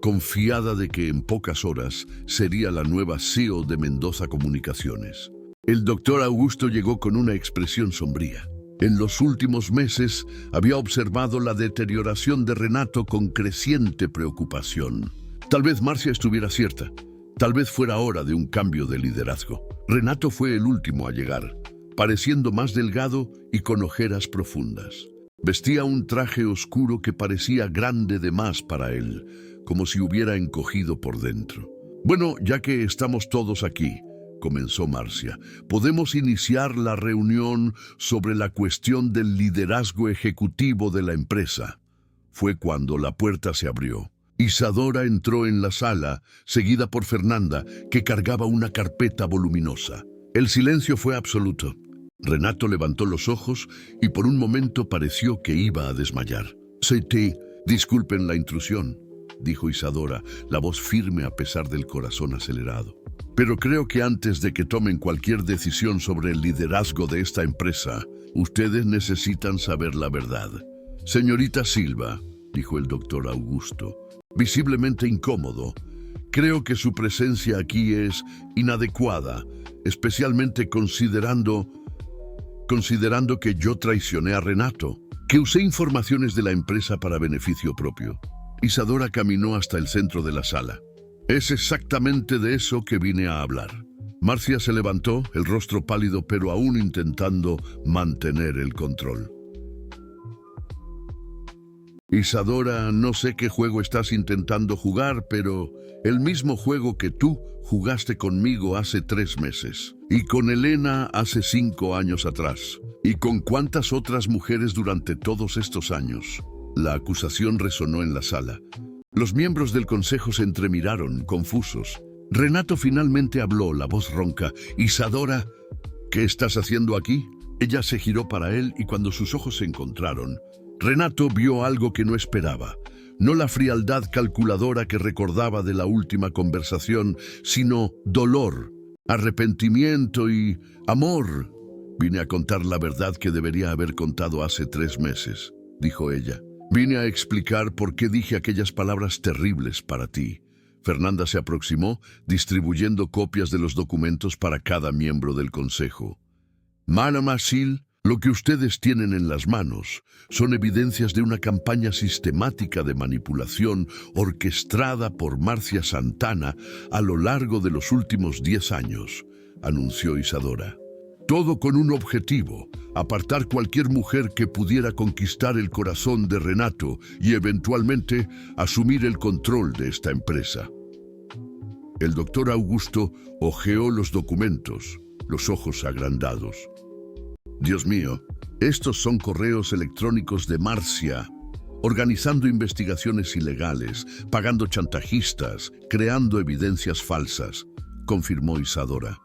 confiada de que en pocas horas sería la nueva CEO de Mendoza Comunicaciones. El doctor Augusto llegó con una expresión sombría. En los últimos meses había observado la deterioración de Renato con creciente preocupación. Tal vez Marcia estuviera cierta. Tal vez fuera hora de un cambio de liderazgo. Renato fue el último a llegar, pareciendo más delgado y con ojeras profundas. Vestía un traje oscuro que parecía grande de más para él, como si hubiera encogido por dentro. «Bueno, ya que estamos todos aquí, comenzó Marcia. Podemos iniciar la reunión sobre la cuestión del liderazgo ejecutivo de la empresa. Fue cuando la puerta se abrió. Isadora entró en la sala, seguida por Fernanda, que cargaba una carpeta voluminosa. El silencio fue absoluto. Renato levantó los ojos y por un momento pareció que iba a desmayar. Disculpen la intrusión, dijo Isadora, la voz firme a pesar del corazón acelerado. Pero creo que antes de que tomen cualquier decisión sobre el liderazgo de esta empresa, ustedes necesitan saber la verdad. Señorita Silva, dijo el doctor Augusto, visiblemente incómodo, creo que su presencia aquí es inadecuada, especialmente considerando que yo traicioné a Renato, que usé informaciones de la empresa para beneficio propio. Isadora caminó hasta el centro de la sala. Es exactamente de eso que vine a hablar. Marcia se levantó, el rostro pálido, pero aún intentando mantener el control. Isadora, no sé qué juego estás intentando jugar, pero el mismo juego que tú jugaste conmigo hace 3 meses, y con Elena hace 5 años atrás, y con cuántas otras mujeres durante todos estos años. La acusación resonó en la sala. Los miembros del consejo se entremiraron, confusos. Renato finalmente habló, la voz ronca. Isadora, ¿qué estás haciendo aquí? Ella se giró para él y cuando sus ojos se encontraron, Renato vio algo que no esperaba. No la frialdad calculadora que recordaba de la última conversación, sino dolor, arrepentimiento y amor. Vine a contar la verdad que debería haber contado hace 3 meses, dijo ella. Vine a explicar por qué dije aquellas palabras terribles para ti. Fernanda se aproximó, distribuyendo copias de los documentos para cada miembro del consejo. Madame Achille, lo que ustedes tienen en las manos son evidencias de una campaña sistemática de manipulación orquestada por Marcia Santana a lo largo de los últimos 10 años, anunció Isadora. Todo con un objetivo, apartar cualquier mujer que pudiera conquistar el corazón de Renato y eventualmente asumir el control de esta empresa. El doctor Augusto hojeó los documentos, los ojos agrandados. Dios mío, estos son correos electrónicos de Marcia, organizando investigaciones ilegales, pagando chantajistas, creando evidencias falsas, confirmó Isadora.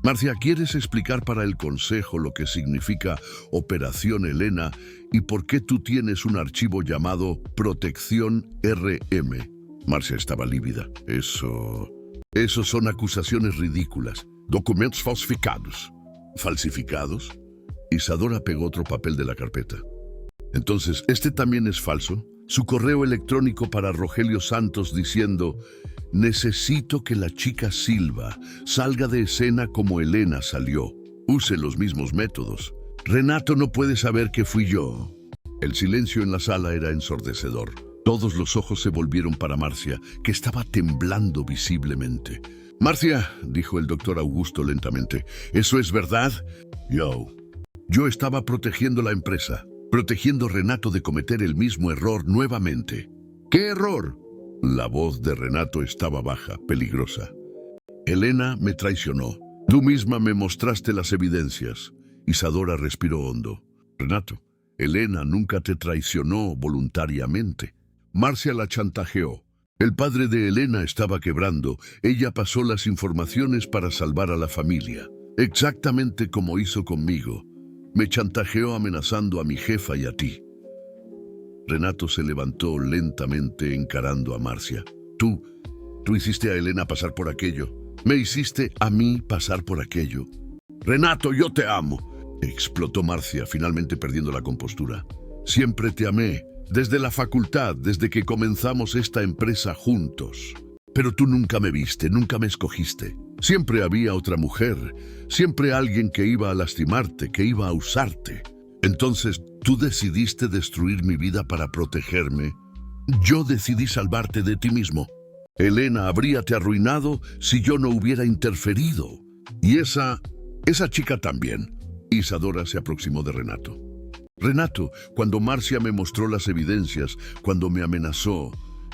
Marcia, ¿quieres explicar para el consejo lo que significa Operación Elena y por qué tú tienes un archivo llamado Protección RM? Marcia estaba lívida. Eso son acusaciones ridículas. Documentos falsificados. ¿Falsificados? Isadora pegó otro papel de la carpeta. Entonces, ¿este también es falso? Su correo electrónico para Rogelio Santos diciendo: necesito que la chica Silva salga de escena como Elena salió. Use los mismos métodos. Renato no puede saber que fui yo. El silencio en la sala era ensordecedor. Todos los ojos se volvieron para Marcia, que estaba temblando visiblemente. Marcia, dijo el doctor Augusto lentamente, ¿eso es verdad? Yo estaba protegiendo la empresa, protegiendo a Renato de cometer el mismo error nuevamente. ¿Qué error? La voz de Renato estaba baja, peligrosa. Elena me traicionó. Tú misma me mostraste las evidencias. Isadora respiró hondo. Renato, Elena nunca te traicionó voluntariamente. Marcia la chantajeó. El padre de Elena estaba quebrando. Ella pasó las informaciones para salvar a la familia. Exactamente como hizo conmigo. Me chantajeó amenazando a mi jefa y a ti. Renato se levantó lentamente encarando a Marcia. Tú hiciste a Elena pasar por aquello. Me hiciste a mí pasar por aquello. Renato, yo te amo. Explotó Marcia, finalmente perdiendo la compostura. Siempre te amé. Desde la facultad, desde que comenzamos esta empresa juntos. Pero tú nunca me viste, nunca me escogiste. Siempre había otra mujer, siempre alguien que iba a lastimarte, que iba a usarte. Entonces, ¿tú decidiste destruir mi vida para protegerme? Yo decidí salvarte de ti mismo. Elena habríate arruinado si yo no hubiera interferido. Y esa chica también. Isadora se aproximó de Renato. Renato, cuando Marcia me mostró las evidencias, cuando me amenazó,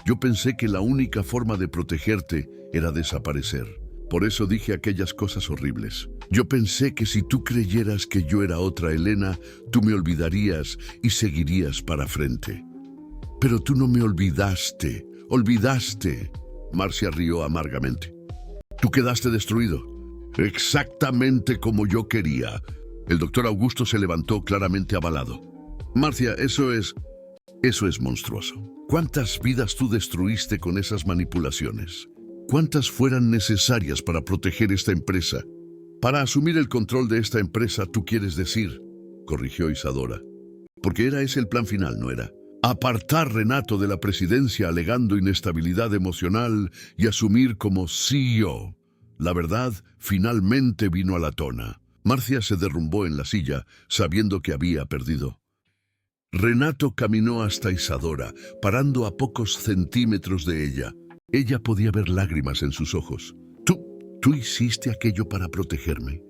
yo pensé que la única forma de protegerte era desaparecer. Por eso dije aquellas cosas horribles. Yo pensé que si tú creyeras que yo era otra Elena, tú me olvidarías y seguirías para frente. Pero tú no me olvidaste. Marcia rió amargamente. Tú quedaste destruido. Exactamente como yo quería. El doctor Augusto se levantó claramente abalado. Marcia, eso es monstruoso. ¿Cuántas vidas tú destruiste con esas manipulaciones? ¿Cuántas fueran necesarias para proteger esta empresa? Para asumir el control de esta empresa, tú quieres decir, corrigió Isadora. Porque era ese el plan final, ¿no era? Apartar Renato de la presidencia alegando inestabilidad emocional y asumir como CEO. La verdad finalmente vino a la tona. Marcia se derrumbó en la silla, sabiendo que había perdido. Renato caminó hasta Isadora, parando a pocos centímetros de ella. Ella podía ver lágrimas en sus ojos. ¿Tú hiciste aquello para protegerme?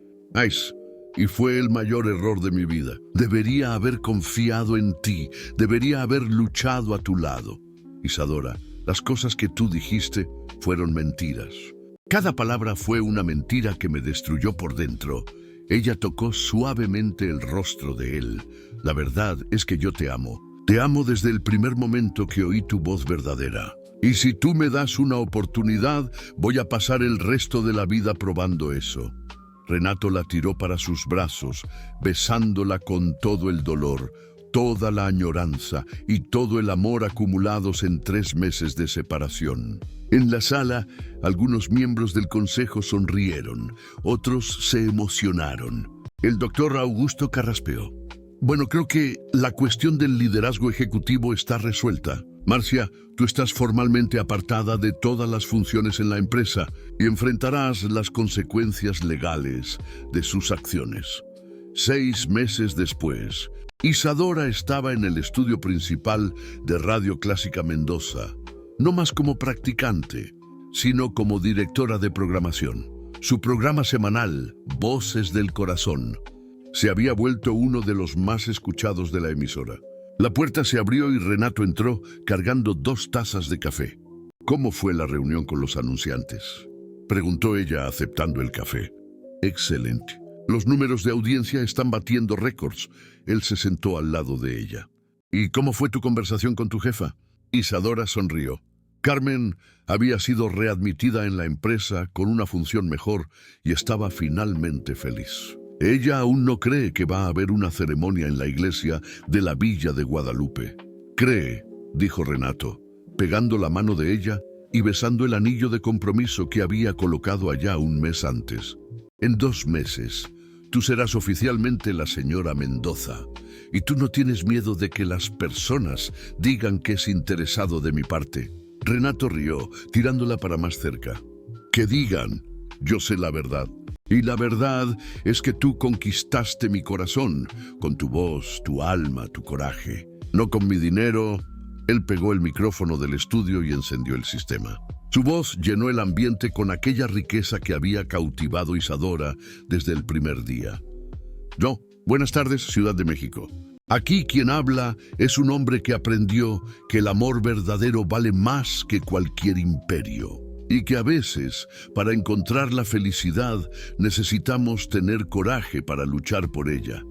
Ice, y fue el mayor error de mi vida. Debería haber confiado en ti, debería haber luchado a tu lado. Isadora, las cosas que tú dijiste fueron mentiras. Cada palabra fue una mentira que me destruyó por dentro. Ella tocó suavemente el rostro de él. La verdad es que yo te amo. Te amo desde el primer momento que oí tu voz verdadera. Y si tú me das una oportunidad, voy a pasar el resto de la vida probando eso. Renato la tiró para sus brazos, besándola con todo el dolor, toda la añoranza y todo el amor acumulados en 3 meses de separación. En la sala, algunos miembros del consejo sonrieron, otros se emocionaron. El doctor Augusto carraspeó. Bueno, creo que la cuestión del liderazgo ejecutivo está resuelta. Marcia, tú estás formalmente apartada de todas las funciones en la empresa y enfrentarás las consecuencias legales de sus acciones. 6 meses después, Isadora estaba en el estudio principal de Radio Clásica Mendoza, no más como practicante, sino como directora de programación. Su programa semanal, Voces del Corazón, se había vuelto uno de los más escuchados de la emisora. La puerta se abrió y Renato entró cargando 2 tazas de café. ¿Cómo fue la reunión con los anunciantes?, preguntó ella aceptando el café. Excelente. Los números de audiencia están batiendo récords. Él se sentó al lado de ella. ¿Y cómo fue tu conversación con tu jefa? Isadora sonrió. Carmen había sido readmitida en la empresa con una función mejor y estaba finalmente feliz. Ella aún no cree que va a haber una ceremonia en la iglesia de la Villa de Guadalupe. Cree, dijo Renato, pegando la mano de ella y besando el anillo de compromiso que había colocado allá un mes antes. En 2 meses, tú serás oficialmente la señora Mendoza, y tú no tienes miedo de que las personas digan que es interesado de mi parte. Renato rió, tirándola para más cerca. Que digan, yo sé la verdad. Y la verdad es que tú conquistaste mi corazón, con tu voz, tu alma, tu coraje. No con mi dinero. Él pegó el micrófono del estudio y encendió el sistema. Su voz llenó el ambiente con aquella riqueza que había cautivado Isadora desde el primer día. Buenas tardes, Ciudad de México. Aquí quien habla es un hombre que aprendió que el amor verdadero vale más que cualquier imperio. Y que a veces, para encontrar la felicidad, necesitamos tener coraje para luchar por ella.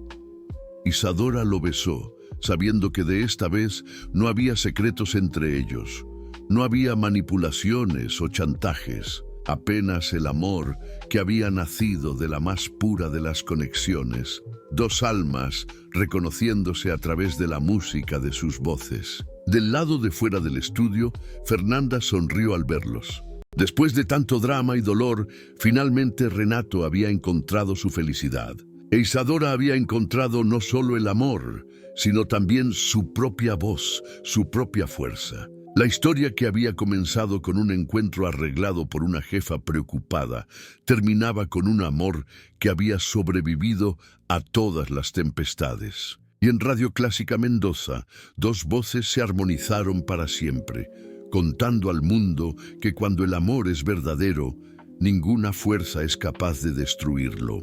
Isadora lo besó, sabiendo que de esta vez no había secretos entre ellos. No había manipulaciones o chantajes, apenas el amor que había nacido de la más pura de las conexiones. 2 almas reconociéndose a través de la música de sus voces. Del lado de fuera del estudio, Fernanda sonrió al verlos. Después de tanto drama y dolor, finalmente Renato había encontrado su felicidad. E Isadora había encontrado no solo el amor, sino también su propia voz, su propia fuerza. La historia que había comenzado con un encuentro arreglado por una jefa preocupada, terminaba con un amor que había sobrevivido a todas las tempestades. Y en Radio Clásica Mendoza, 2 voces se armonizaron para siempre, contando al mundo que cuando el amor es verdadero, ninguna fuerza es capaz de destruirlo.